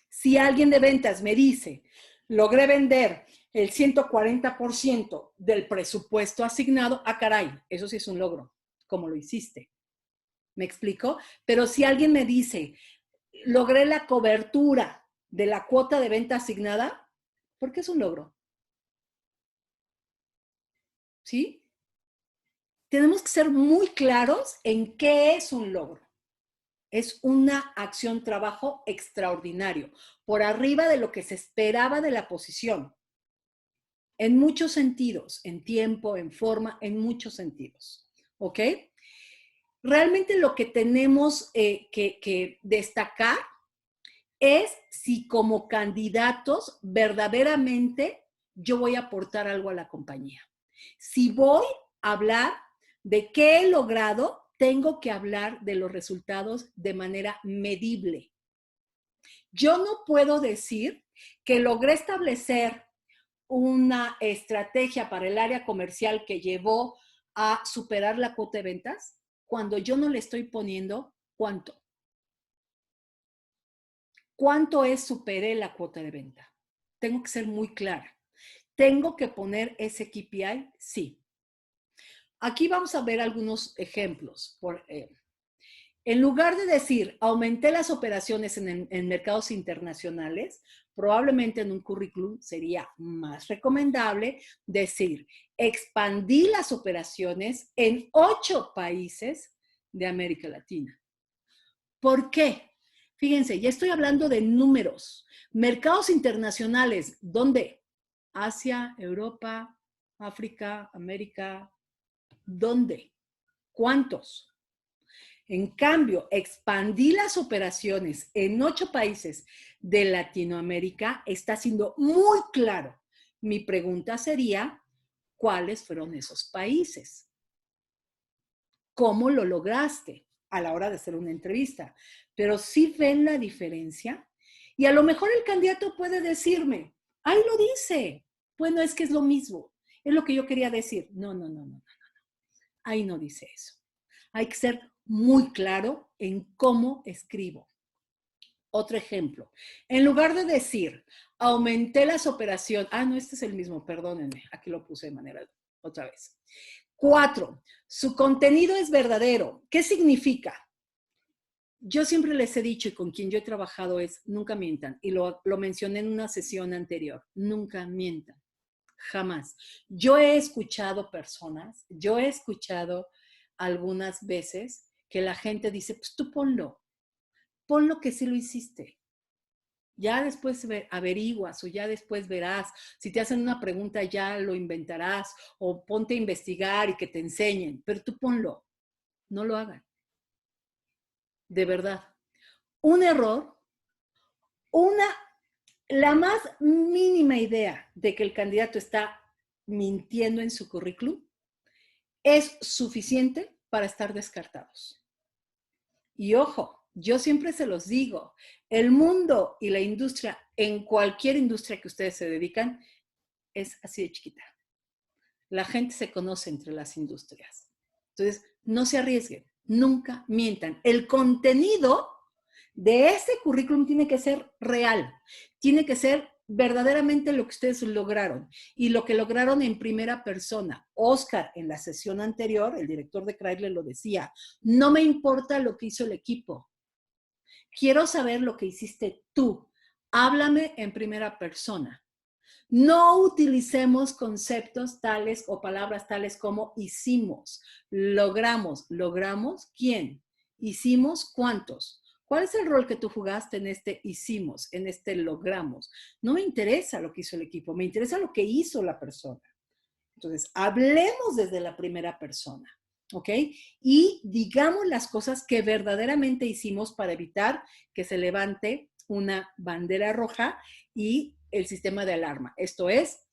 Si alguien de ventas me dice, logré vender el 140% del presupuesto asignado, ah, caray, eso sí es un logro. ¿Cómo lo hiciste? ¿Me explico? Pero si alguien me dice, logré la cobertura de la cuota de venta asignada, ¿por qué es un logro? ¿Sí? Tenemos que ser muy claros en qué es un logro. Es una acción, trabajo extraordinario, por arriba de lo que se esperaba de la posición. En muchos sentidos, en tiempo, en forma, en muchos sentidos. ¿Ok? Realmente lo que tenemos que destacar es si como candidatos verdaderamente yo voy a aportar algo a la compañía. Si voy a hablar de qué he logrado, tengo que hablar de los resultados de manera medible. Yo no puedo decir que logré establecer una estrategia para el área comercial que llevó a superar la cuota de ventas cuando yo no le estoy poniendo cuánto. ¿Cuánto es superé la cuota de venta? Tengo que ser muy clara. ¿Tengo que poner ese KPI? Sí. Aquí vamos a ver algunos ejemplos. En lugar de decir, aumenté las operaciones en mercados internacionales, probablemente en un currículum sería más recomendable decir, expandí las operaciones en 8 países de América Latina. ¿Por qué? Fíjense, ya estoy hablando de números. Mercados internacionales, ¿dónde? Asia, Europa, África, América. ¿Dónde? ¿Cuántos? En cambio, expandí las operaciones en 8 países de Latinoamérica. Está siendo muy claro. Mi pregunta sería, ¿cuáles fueron esos países? ¿Cómo lo lograste a la hora de hacer una entrevista? Pero sí ven la diferencia. Y a lo mejor el candidato puede decirme, ahí lo dice. Bueno, es que es lo mismo. Es lo que yo quería decir. No. Ahí no dice eso. Hay que ser muy claro en cómo escribo. Otro ejemplo. En lugar de decir, aumenté las operaciones. No, este es el mismo, perdónenme. Aquí lo puse de manera otra vez. 4. Su contenido es verdadero. ¿Qué significa? Yo siempre les he dicho y con quien yo he trabajado es, nunca mientan. Y lo mencioné en una sesión anterior. Nunca mientan. Jamás. Yo he escuchado personas, algunas veces que la gente dice, pues tú ponlo que sí lo hiciste. Ya después averiguas o ya después verás. Si te hacen una pregunta ya lo inventarás o ponte a investigar y que te enseñen, pero tú ponlo. No lo hagan. De verdad. Un error, la más mínima idea de que el candidato está mintiendo en su currículum es suficiente para estar descartados. Y ojo, yo siempre se los digo, el mundo y la industria, en cualquier industria que ustedes se dedican, es así de chiquita. La gente se conoce entre las industrias. Entonces, no se arriesguen, nunca mientan. El contenido de ese currículum tiene que ser real, tiene que ser verdaderamente lo que ustedes lograron y lo que lograron en primera persona. Oscar, en la sesión anterior, el director de Chrysler lo decía, no me importa lo que hizo el equipo, quiero saber lo que hiciste tú, háblame en primera persona. No utilicemos conceptos tales o palabras tales como hicimos, logramos. ¿Logramos quién? ¿Hicimos cuántos? ¿Cuál es el rol que tú jugaste en este hicimos, en este logramos? No me interesa lo que hizo el equipo, me interesa lo que hizo la persona. Entonces, hablemos desde la primera persona, ¿ok? Y digamos las cosas que verdaderamente hicimos para evitar que se levante una bandera roja y el sistema de alarma. Esto es,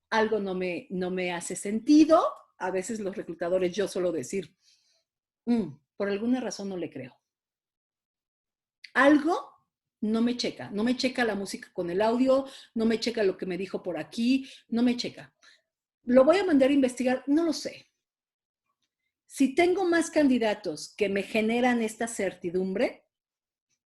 algo no me hace sentido. A veces los reclutadores, yo suelo decir, por alguna razón no le creo. Algo no me checa la música con el audio, no me checa lo que me dijo por aquí, no me checa. ¿Lo voy a mandar a investigar? No lo sé. Si tengo más candidatos que me generan esta certidumbre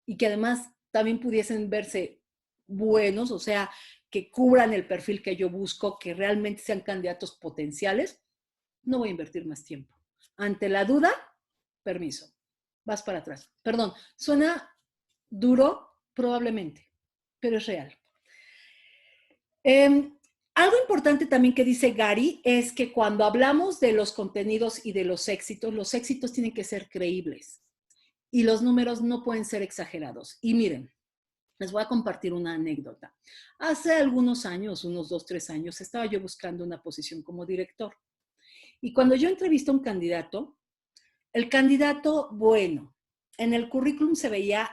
y que además también pudiesen verse buenos, o sea, que cubran el perfil que yo busco, que realmente sean candidatos potenciales, no voy a invertir más tiempo. Ante la duda, permiso, vas para atrás. Perdón, suena duro, probablemente, pero es real. Algo importante también que dice Gary es que cuando hablamos de los contenidos y de los éxitos tienen que ser creíbles y los números no pueden ser exagerados. Y miren, les voy a compartir una anécdota. Hace algunos años, unos 2, 3 años, estaba yo buscando una posición como director. Y cuando yo entrevisté a un candidato, el candidato, bueno, en el currículum se veía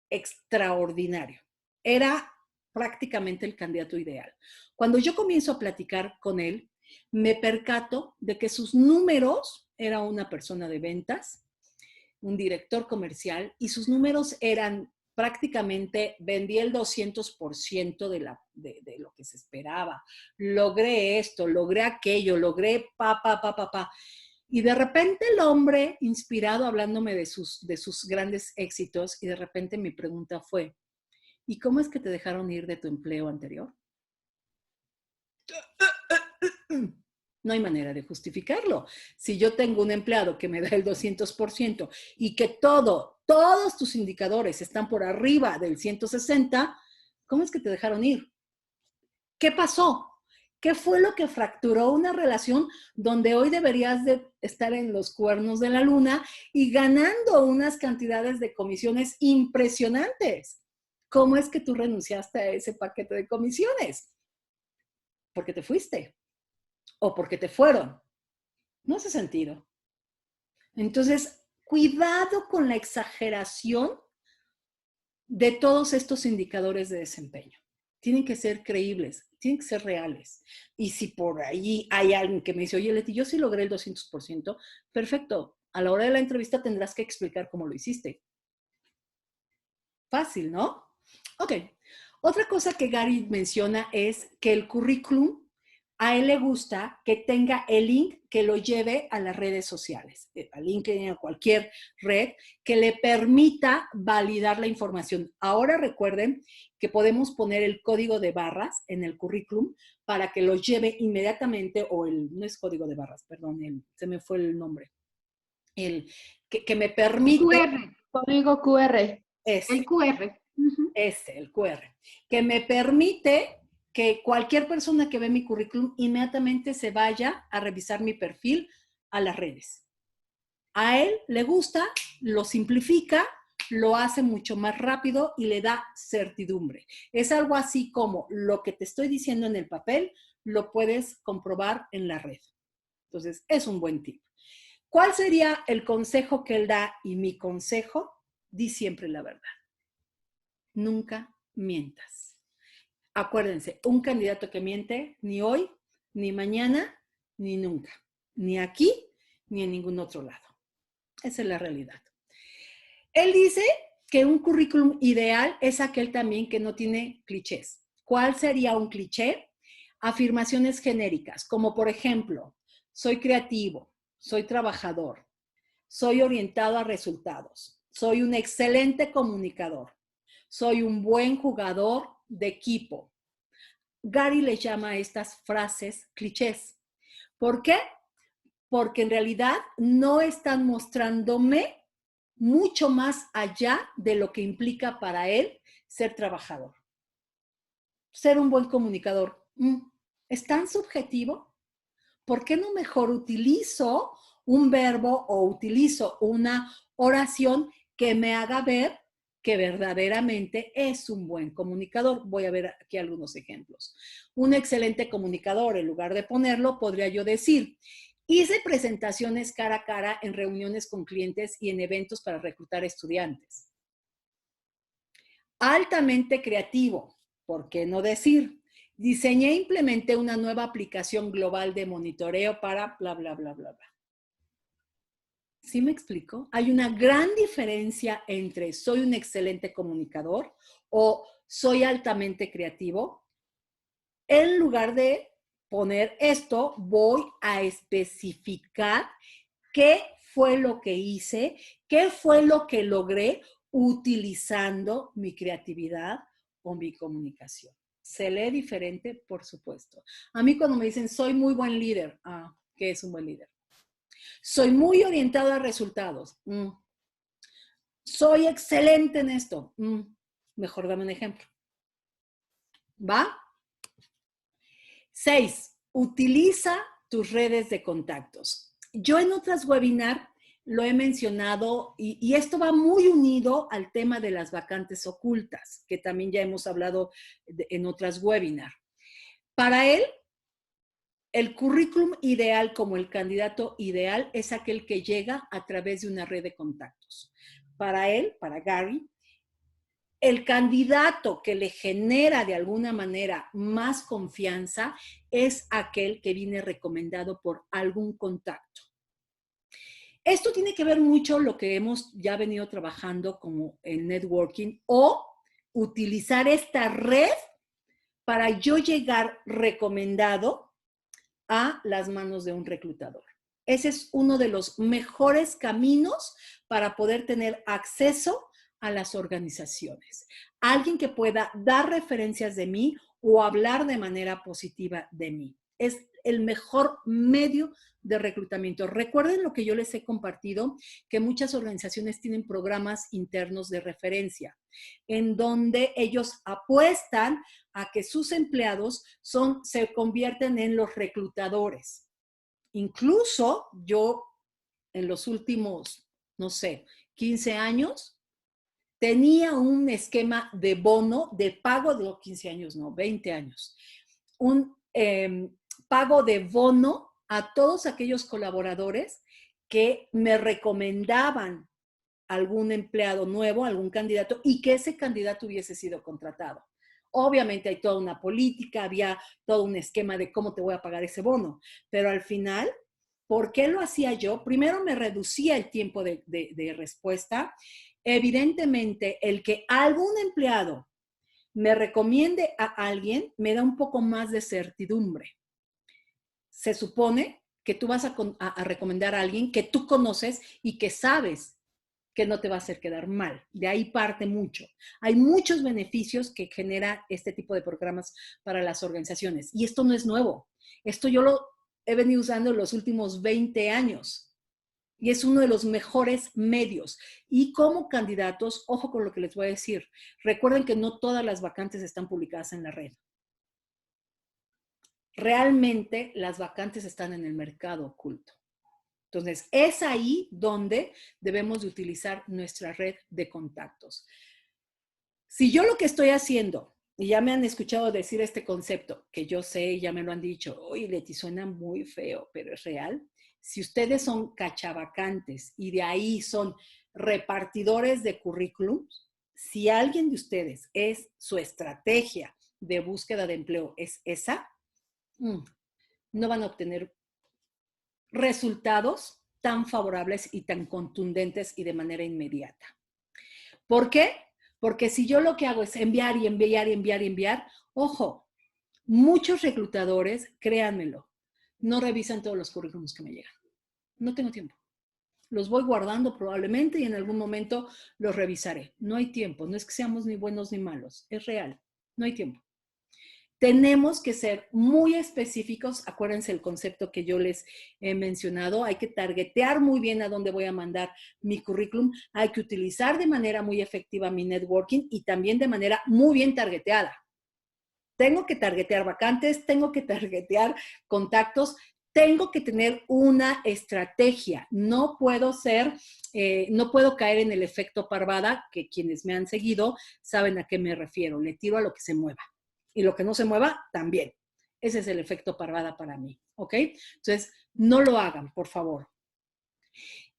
extraordinario. Era prácticamente el candidato ideal. Cuando yo comienzo a platicar con él, me percato de que sus números, era una persona de ventas, un director comercial, y sus números eran prácticamente, vendí el 200% de lo que se esperaba. Logré esto, logré aquello, logré Y de repente el hombre, inspirado, hablándome de sus grandes éxitos, y de repente mi pregunta fue, ¿y cómo es que te dejaron ir de tu empleo anterior? No hay manera de justificarlo. Si yo tengo un empleado que me da el 200% y que todos tus indicadores están por arriba del 160, ¿cómo es que te dejaron ir? ¿Qué pasó? ¿Qué fue lo que fracturó una relación donde hoy deberías de estar en los cuernos de la luna y ganando unas cantidades de comisiones impresionantes? ¿cómo es que tú renunciaste a ese paquete de comisiones? Porque te fuiste o porque te fueron. No hace sentido. Entonces, cuidado con la exageración de todos estos indicadores de desempeño. Tienen que ser creíbles, tienen que ser reales. Y si por ahí hay alguien que me dice, oye, Leti, yo sí logré el 200%, perfecto. A la hora de la entrevista tendrás que explicar cómo lo hiciste. Fácil, ¿no? Ok. Otra cosa que Gary menciona es que el currículum, a él le gusta que tenga el link que lo lleve a las redes sociales, a LinkedIn, a cualquier red, que le permita validar la información. Ahora recuerden que podemos poner el código de barras en el currículum para que lo lleve inmediatamente, no es código de barras, perdón, se me fue el nombre. Que me permite... QR, código QR. El QR. El QR. Que me permite que cualquier persona que ve mi currículum inmediatamente se vaya a revisar mi perfil a las redes. A él le gusta, lo simplifica, lo hace mucho más rápido y le da certidumbre. Es algo así como lo que te estoy diciendo en el papel, lo puedes comprobar en la red. Entonces, es un buen tip. ¿Cuál sería el consejo que él da? Y mi consejo, di siempre la verdad. Nunca mientas. Acuérdense, un candidato que miente ni hoy, ni mañana, ni nunca. Ni aquí, ni en ningún otro lado. Esa es la realidad. Él dice que un currículum ideal es aquel también que no tiene clichés. ¿Cuál sería un cliché? Afirmaciones genéricas, como por ejemplo, soy creativo, soy trabajador, soy orientado a resultados, soy un excelente comunicador, soy un buen jugador de equipo. Gary le llama a estas frases clichés. ¿Por qué? Porque en realidad no están mostrándome mucho más allá de lo que implica para él ser trabajador. Ser un buen comunicador. ¿Es tan subjetivo? ¿Por qué no mejor utilizo un verbo o utilizo una oración que me haga ver que verdaderamente es un buen comunicador? Voy a ver aquí algunos ejemplos. Un excelente comunicador, en lugar de ponerlo, podría yo decir, hice presentaciones cara a cara en reuniones con clientes y en eventos para reclutar estudiantes. Altamente creativo, ¿por qué no decir? Diseñé e implementé una nueva aplicación global de monitoreo para bla, bla, bla, bla, bla. ¿Sí me explico? Hay una gran diferencia entre soy un excelente comunicador o soy altamente creativo. En lugar de poner esto, voy a especificar qué fue lo que hice, qué fue lo que logré utilizando mi creatividad o mi comunicación. ¿Se lee diferente? Por supuesto. A mí cuando me dicen, soy muy buen líder, ¿qué es un buen líder? Soy muy orientado a resultados. Soy excelente en esto. Mejor dame un ejemplo. ¿Va? 6. Utiliza tus redes de contactos. Yo en otras webinars lo he mencionado y esto va muy unido al tema de las vacantes ocultas, que también ya hemos hablado en otras webinars. Para él, el currículum ideal como el candidato ideal es aquel que llega a través de una red de contactos. Para él, para Gary, el candidato que le genera de alguna manera más confianza es aquel que viene recomendado por algún contacto. Esto tiene que ver mucho lo que hemos ya venido trabajando como en networking o utilizar esta red para yo llegar recomendado a las manos de un reclutador. Ese es uno de los mejores caminos para poder tener acceso a las organizaciones. Alguien que pueda dar referencias de mí o hablar de manera positiva de mí. Es el mejor medio de reclutamiento. Recuerden lo que yo les he compartido, que muchas organizaciones tienen programas internos de referencia, en donde ellos apuestan a que sus empleados se convierten en los reclutadores. Incluso yo, en los últimos, no sé, 15 años, tenía un esquema de bono, de pago de 15 años, no, 20 años. Un pago de bono a todos aquellos colaboradores que me recomendaban algún empleado nuevo, algún candidato, y que ese candidato hubiese sido contratado. Obviamente hay toda una política, había todo un esquema de cómo te voy a pagar ese bono, pero al final, ¿por qué lo hacía yo? Primero me reducía el tiempo de respuesta. Evidentemente, el que algún empleado me recomiende a alguien me da un poco más de certidumbre. Se supone que tú vas a recomendar a alguien que tú conoces y que sabes que no te va a hacer quedar mal. De ahí parte mucho. Hay muchos beneficios que genera este tipo de programas para las organizaciones. Y esto no es nuevo. Esto yo lo he venido usando en los últimos 20 años. Y es uno de los mejores medios. Y como candidatos, ojo con lo que les voy a decir. Recuerden que no todas las vacantes están publicadas en la red. Realmente las vacantes están en el mercado oculto. Entonces, es ahí donde debemos de utilizar nuestra red de contactos. Si yo lo que estoy haciendo, y ya me han escuchado decir este concepto, que yo sé, ya me lo han dicho, oye, Leti, suena muy feo, pero es real. Si ustedes son cachavacantes y de ahí son repartidores de currículums, si alguien de ustedes es su estrategia de búsqueda de empleo, es esa, no van a obtener resultados tan favorables y tan contundentes y de manera inmediata. ¿Por qué? Porque si yo lo que hago es enviar y enviar y enviar y enviar, ojo, muchos reclutadores, créanmelo, no revisan todos los currículums que me llegan. No tengo tiempo. Los voy guardando probablemente y en algún momento los revisaré. No hay tiempo, no es que seamos ni buenos ni malos, es real, no hay tiempo. Tenemos que ser muy específicos, acuérdense el concepto que yo les he mencionado, hay que targetear muy bien a dónde voy a mandar mi currículum, hay que utilizar de manera muy efectiva mi networking y también de manera muy bien targeteada. Tengo que targetear vacantes, tengo que targetear contactos, tengo que tener una estrategia, no puedo caer en el efecto parvada, que quienes me han seguido saben a qué me refiero, le tiro a lo que se mueva. Y lo que no se mueva, también. Ese es el efecto parvada para mí, ¿ok? Entonces, no lo hagan, por favor.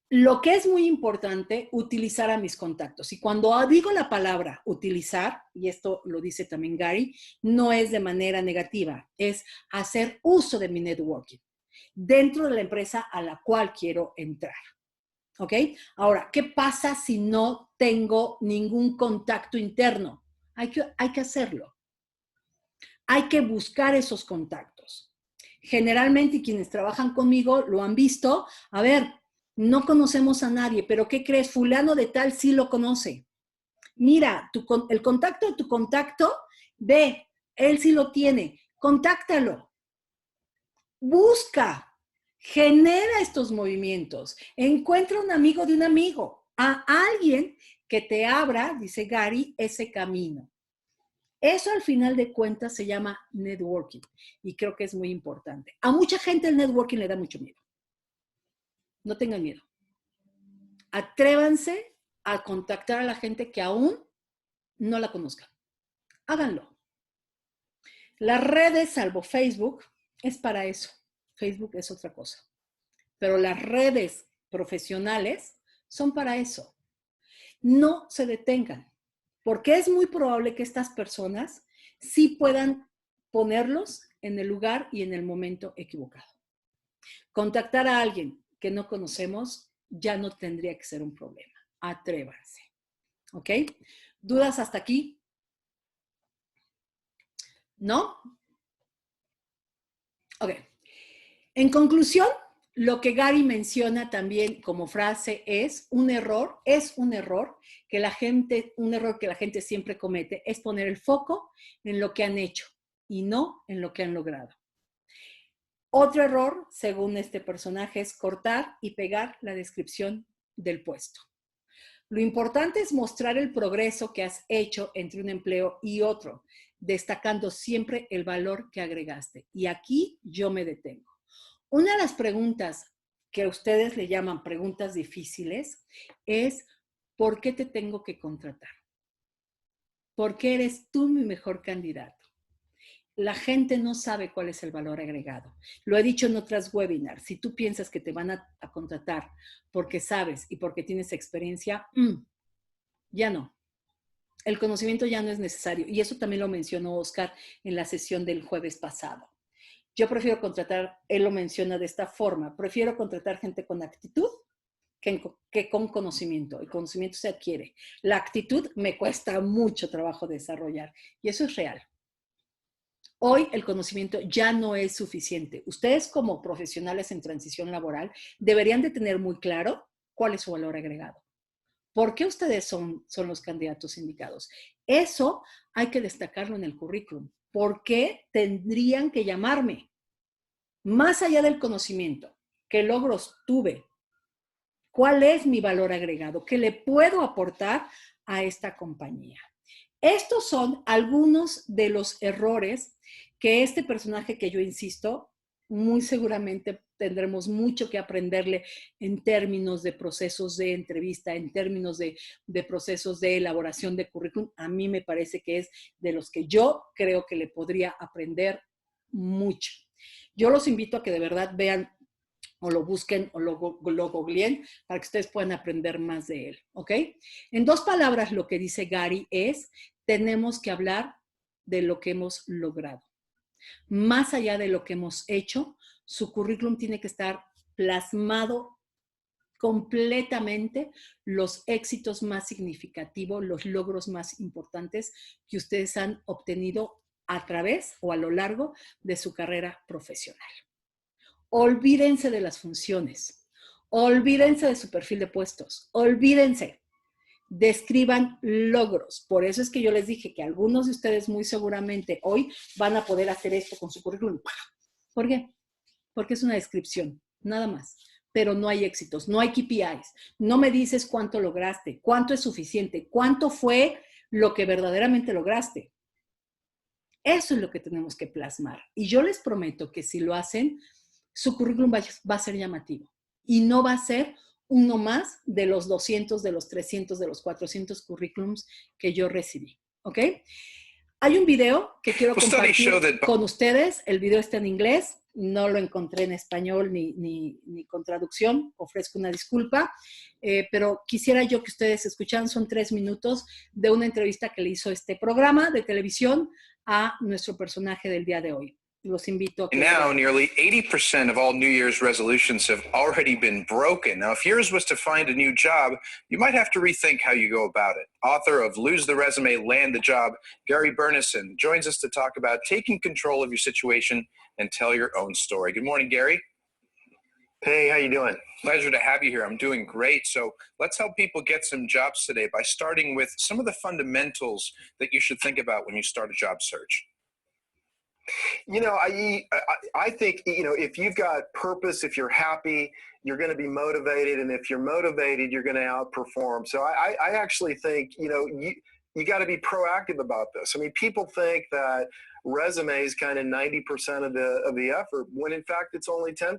Lo que es muy importante, utilizar a mis contactos. Y cuando digo la palabra utilizar, y esto lo dice también Gary, no es de manera negativa, es hacer uso de mi networking dentro de la empresa a la cual quiero entrar, ¿ok? Ahora, ¿qué pasa si no tengo ningún contacto interno? Hay que hacerlo. Hay que buscar esos contactos. Generalmente quienes trabajan conmigo lo han visto. A ver, no conocemos a nadie, pero ¿qué crees? Fulano de tal sí lo conoce. Mira, el contacto de tu contacto, ve, él sí lo tiene. Contáctalo. Busca. Genera estos movimientos. Encuentra un amigo de un amigo. A alguien que te abra, dice Gary, ese camino. Eso al final de cuentas se llama networking y creo que es muy importante. A mucha gente el networking le da mucho miedo. No tengan miedo. Atrévanse a contactar a la gente que aún no la conozcan. Háganlo. Las redes, salvo Facebook, es para eso. Facebook es otra cosa. Pero las redes profesionales son para eso. No se detengan. Porque es muy probable que estas personas sí puedan ponerlos en el lugar y en el momento equivocado. Contactar a alguien que no conocemos ya no tendría que ser un problema. Atrévanse. ¿Ok? ¿Dudas hasta aquí? ¿No? Ok. En conclusión, lo que Gary menciona también como frase es un error que la gente siempre comete, es poner el foco en lo que han hecho y no en lo que han logrado. Otro error, según este personaje, es cortar y pegar la descripción del puesto. Lo importante es mostrar el progreso que has hecho entre un empleo y otro, destacando siempre el valor que agregaste. Y aquí yo me detengo. Una de las preguntas que ustedes le llaman preguntas difíciles es, ¿por qué te tengo que contratar? porque eres tú mi mejor candidato. La gente no sabe cuál es el valor agregado. Lo he dicho en otras webinars. Si tú piensas que te van a contratar porque sabes y porque tienes experiencia, ya no. El conocimiento ya no es necesario. Y eso también lo mencionó Oscar en la sesión del jueves pasado. Yo prefiero contratar, él lo menciona de esta forma, prefiero contratar gente con actitud que con conocimiento. El conocimiento se adquiere. La actitud me cuesta mucho trabajo desarrollar y eso es real. Hoy el conocimiento ya no es suficiente. Ustedes como profesionales en transición laboral deberían de tener muy claro cuál es su valor agregado. ¿Por qué ustedes son los candidatos indicados? Eso hay que destacarlo en el currículum. ¿Por qué tendrían que llamarme? Más allá del conocimiento, ¿qué logros tuve? ¿Cuál es mi valor agregado? ¿Qué le puedo aportar a esta compañía? Estos son algunos de los errores que este personaje que yo insisto, muy seguramente tendremos mucho que aprenderle en términos de procesos de entrevista, en términos de procesos de elaboración de currículum. A mí me parece que es de los que yo creo que le podría aprender mucho. Yo los invito a que de verdad vean o lo busquen o lo googleen para que ustedes puedan aprender más de él, ¿ok? En 2 palabras, lo que dice Gary es, tenemos que hablar de lo que hemos logrado. Más allá de lo que hemos hecho, su currículum tiene que estar plasmado completamente los éxitos más significativos, los logros más importantes que ustedes han obtenido a través o a lo largo de su carrera profesional. Olvídense de las funciones, olvídense de su perfil de puestos, olvídense. Describan logros. Por eso es que yo les dije que algunos de ustedes muy seguramente hoy van a poder hacer esto con su currículum. ¿Por qué? Porque es una descripción, nada más. Pero no hay éxitos, no hay KPIs. No me dices cuánto lograste, cuánto es suficiente, cuánto fue lo que verdaderamente lograste. Eso es lo que tenemos que plasmar. Y yo les prometo que si lo hacen, su currículum va a ser llamativo. Y no va a ser uno más de los 200, de los 300, de los 400 currículums que yo recibí, ¿ok? Hay un video que quiero compartir con ustedes. El video está en inglés, no lo encontré en español ni con traducción, ofrezco una disculpa, pero quisiera yo que ustedes escucharan, son 3 minutos de una entrevista que le hizo este programa de televisión a nuestro personaje del día de hoy. Los invito a que now, nearly 80% of all New Year's resolutions have already been broken. Now, if yours was to find a new job, you might have to rethink how you go about it. Author of Lose the Resume, Land the Job, Gary Burnison joins us to talk about taking control of your situation and tell your own story. Good morning, Gary. Hey, how you doing? Pleasure to have you here. I'm doing great. So let's help people get some jobs today by starting with some of the fundamentals that you should think about when you start a job search. You know, I think, you know, if you've got purpose, if you're happy, you're going to be motivated. And if you're motivated, you're going to outperform. So I actually think, you know, you got to be proactive about this. I mean, people think that resume is kind of 90% of the effort, when in fact it's only 10%.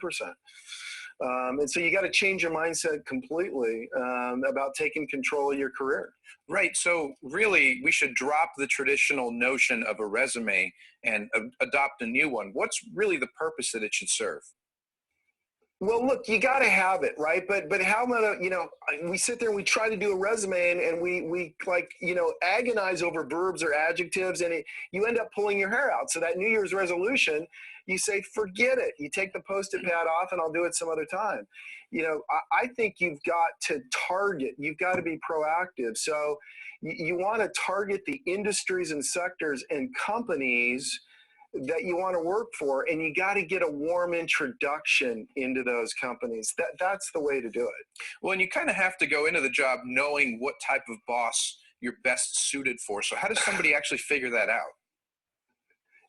And so you got to change your mindset completely about taking control of your career. Right. So really, we should drop the traditional notion of a resume and adopt a new one. What's really the purpose that it should serve? Well, look, you got to have it, right? But how about, you know, we sit there and we try to do a resume and we like, you know, agonize over verbs or adjectives, and you end up pulling your hair out. So that New Year's resolution, you say, forget it. You take the Post-it pad off and I'll do it some other time. You know, I think you've got to target. You've got to be proactive. So you want to target the industries and sectors and companies that you want to work for, and you got to get a warm introduction into those companies. That's the way to do it. Well, and you kind of have to go into the job knowing what type of boss you're best suited for. So how does somebody actually figure that out?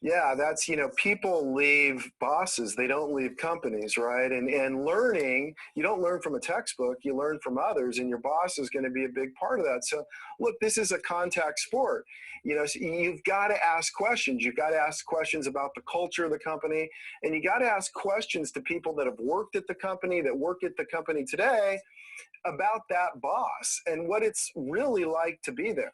Yeah, that's, you know, people leave bosses, they don't leave companies, right? And learning, you don't learn from a textbook, you learn from others, and your boss is going to be a big part of that. So look, this is a contact sport. You know, so you've got to ask questions. You've got to ask questions about the culture of the company, and you got to ask questions to people that have worked at the company, that work at the company today, about that boss and what it's really like to be there.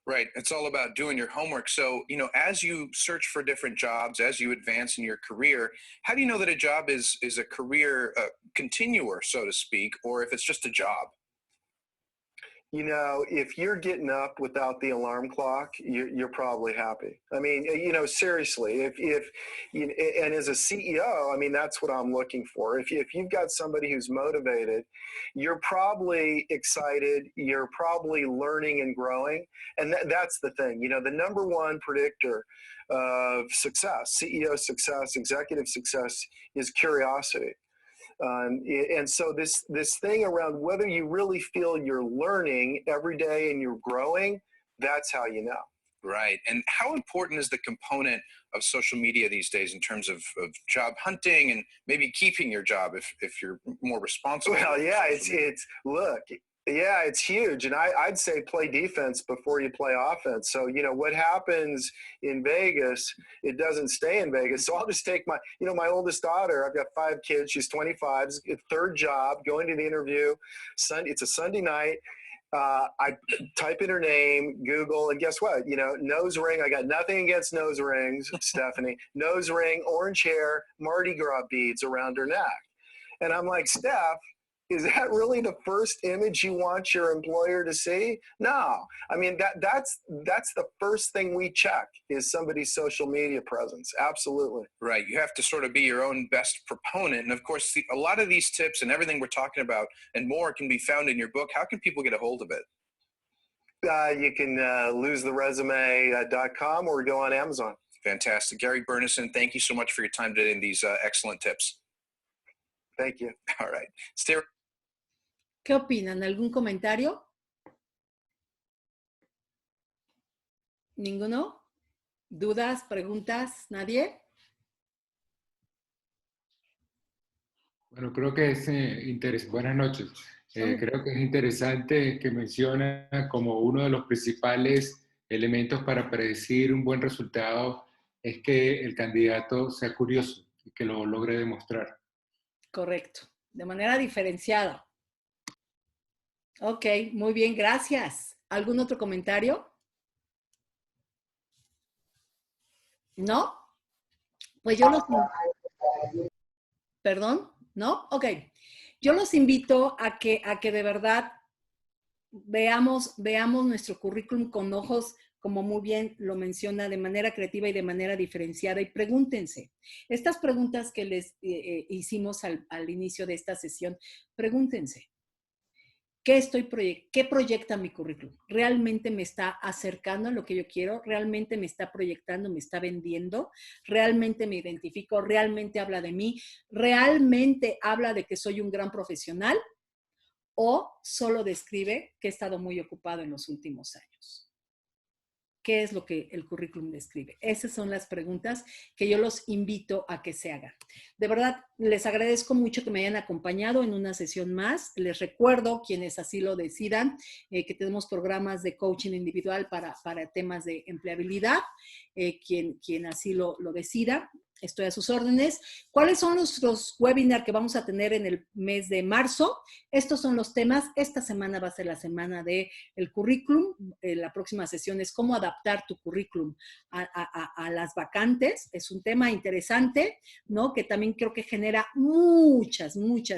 Right. It's all about doing your homework. So, you know, as you search for different jobs, as you advance in your career, how do you know that a job is a career continuer, so to speak, or if it's just a job? You know, if you're getting up without the alarm clock, you're probably happy. I mean, you know, seriously, if you, and as a CEO, I mean, that's what I'm looking for. If you've got somebody who's motivated, you're probably excited, you're probably learning and growing. And that's the thing, you know, the number one predictor of success, CEO success, executive success is curiosity. And so this thing around whether you really feel you're learning every day and you're growing, that's how you know. Right. And how important is the component of social media these days in terms of job hunting and maybe keeping your job if you're more responsible? Well, yeah, it's huge. And I'd say play defense before you play offense. So, you know, what happens in Vegas, it doesn't stay in Vegas. So I'll just take my oldest daughter, I've got 5 kids, she's 25, third job, going to the interview. It's a Sunday night. I type in her name, Google, and guess what? You know, nose ring. I got nothing against nose rings, Stephanie. Nose ring, orange hair, Mardi Gras beads around her neck. And I'm like, Steph, is that really the first image you want your employer to see? No. I mean, that's the first thing we check is somebody's social media presence. Absolutely. Right. You have to sort of be your own best proponent. And of course, a lot of these tips and everything we're talking about and more can be found in your book. How can people get a hold of it? You can losetheresume.com or go on Amazon. Fantastic. Gary Burnison, thank you so much for your time today and these excellent tips. Thank you. All right. ¿Qué opinan? ¿Algún comentario? ¿Ninguno? ¿Dudas? ¿Preguntas? ¿Nadie? Bueno, creo que es interesante. Buenas noches. Creo que es interesante que menciona como uno de los principales elementos para predecir un buen resultado es que el candidato sea curioso y que lo logre demostrar. Correcto. De manera diferenciada. Ok, muy bien, gracias. ¿Algún otro comentario? ¿No? Pues yo los... ¿Perdón? ¿No? Ok. Yo los invito a que de verdad veamos nuestro currículum con ojos, como muy bien lo menciona, de manera creativa y de manera diferenciada, y pregúntense. Estas preguntas que les hicimos al inicio de esta sesión, pregúntense. ¿Qué proyecta mi currículum? ¿Realmente me está acercando a lo que yo quiero? ¿Realmente me está proyectando, me está vendiendo? ¿Realmente me identifico? ¿Realmente habla de mí? ¿Realmente habla de que soy un gran profesional? ¿O solo describe que he estado muy ocupado en los últimos años? ¿Qué es lo que el currículum describe? Esas son las preguntas que yo los invito a que se hagan. De verdad, les agradezco mucho que me hayan acompañado en una sesión más. Les recuerdo, quienes así lo decidan, que tenemos programas de coaching individual para temas de empleabilidad. Quien así lo decida, estoy a sus órdenes. ¿Cuáles son los webinars que vamos a tener en el mes de marzo? Estos son los temas. Esta semana va a ser la semana del currículum. La próxima sesión es cómo adaptar tu currículum a las vacantes. Es un tema interesante, ¿no? Que también creo que genera muchas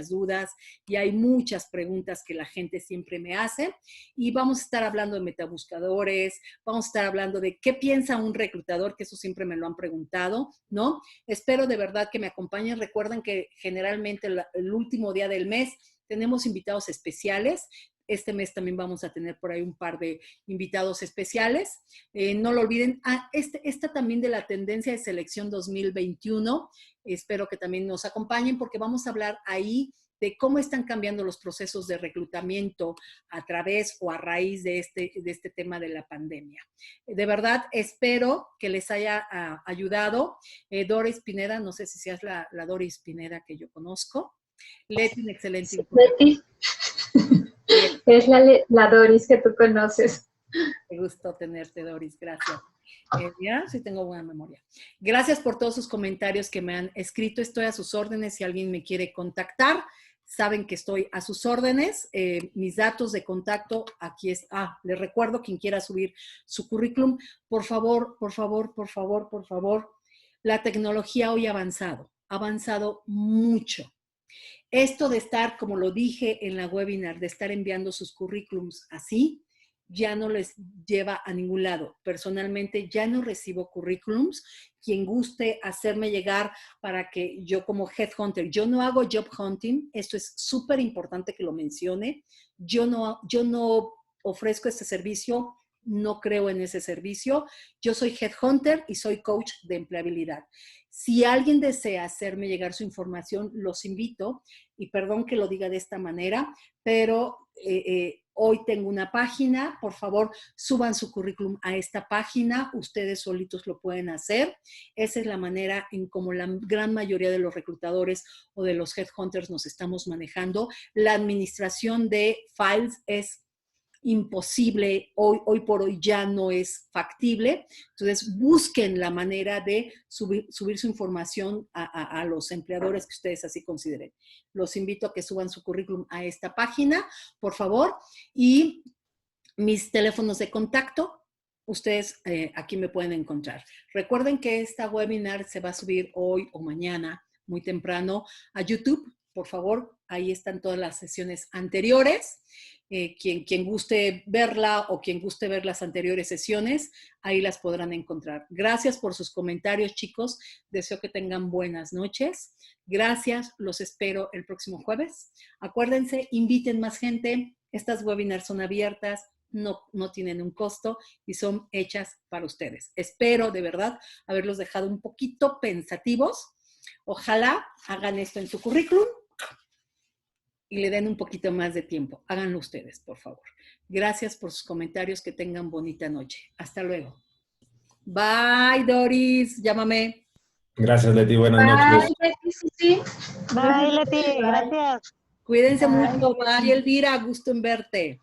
dudas y hay muchas preguntas que la gente siempre me hace. Y vamos a estar hablando de metabuscadores, vamos a estar hablando de qué piensa un reclutador, que eso siempre me lo han preguntado, ¿no? Espero de verdad que me acompañen. Recuerden que generalmente el último día del mes tenemos invitados especiales. Este mes también vamos a tener por ahí un par de invitados especiales. No lo olviden. Esta también de la tendencia de selección 2021. Espero que también nos acompañen porque vamos a hablar ahí de cómo están cambiando los procesos de reclutamiento a través o a raíz de este tema de la pandemia. De verdad, espero que les haya ayudado. Doris Pineda, no sé si seas la Doris Pineda que yo conozco. Leti, un excelente. Leti, es la Doris que tú conoces. Me gustó tenerte, Doris, gracias. Ya, sí tengo buena memoria. Gracias por todos sus comentarios que me han escrito. Estoy a sus órdenes si alguien me quiere contactar. saben que estoy a sus órdenes. Mis datos de contacto, aquí es. Les recuerdo, quien quiera subir su currículum, por favor, por favor, por favor, por favor. La tecnología hoy ha avanzado mucho. Esto de estar, como lo dije en la webinar, de estar enviando sus currículums así, ya no les lleva a ningún lado. Personalmente ya no recibo currículums. Quien guste hacerme llegar para que yo como headhunter, yo no hago job hunting, esto es súper importante que lo mencione. Yo no ofrezco este servicio, no creo en ese servicio. Yo soy headhunter y soy coach de empleabilidad. Si alguien desea hacerme llegar su información, los invito, y perdón que lo diga de esta manera, pero hoy tengo una página. Por favor, suban su currículum a esta página. Ustedes solitos lo pueden hacer. Esa es la manera en como la gran mayoría de los reclutadores o de los headhunters nos estamos manejando. La administración de files es imposible, hoy por hoy ya no es factible. Entonces, busquen la manera de subir su información a los empleadores que ustedes así consideren. Los invito a que suban su currículum a esta página, por favor. Y mis teléfonos de contacto, ustedes aquí me pueden encontrar. Recuerden que esta webinar se va a subir hoy o mañana, muy temprano, a YouTube. Por favor, ahí están todas las sesiones anteriores. Quien guste verla o quien guste ver las anteriores sesiones, ahí las podrán encontrar. Gracias por sus comentarios, chicos. Deseo que tengan buenas noches. Gracias, los espero el próximo jueves. Acuérdense, inviten más gente. Estas webinars son abiertas, no tienen un costo y son hechas para ustedes. Espero, de verdad, haberlos dejado un poquito pensativos. Ojalá hagan esto en su currículum y le den un poquito más de tiempo. Háganlo ustedes, por favor. Gracias por sus comentarios. Que tengan bonita noche. Hasta luego. Bye, Doris. Llámame. Gracias, Leti. Buenas noches. Bye, Leti. Bye, Leti. Gracias. Cuídense mucho. Bye, Elvira. Gusto en verte.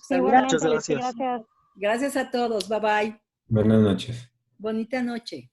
Muchas gracias. Gracias a todos. Bye, bye. Buenas noches. Bonita noche.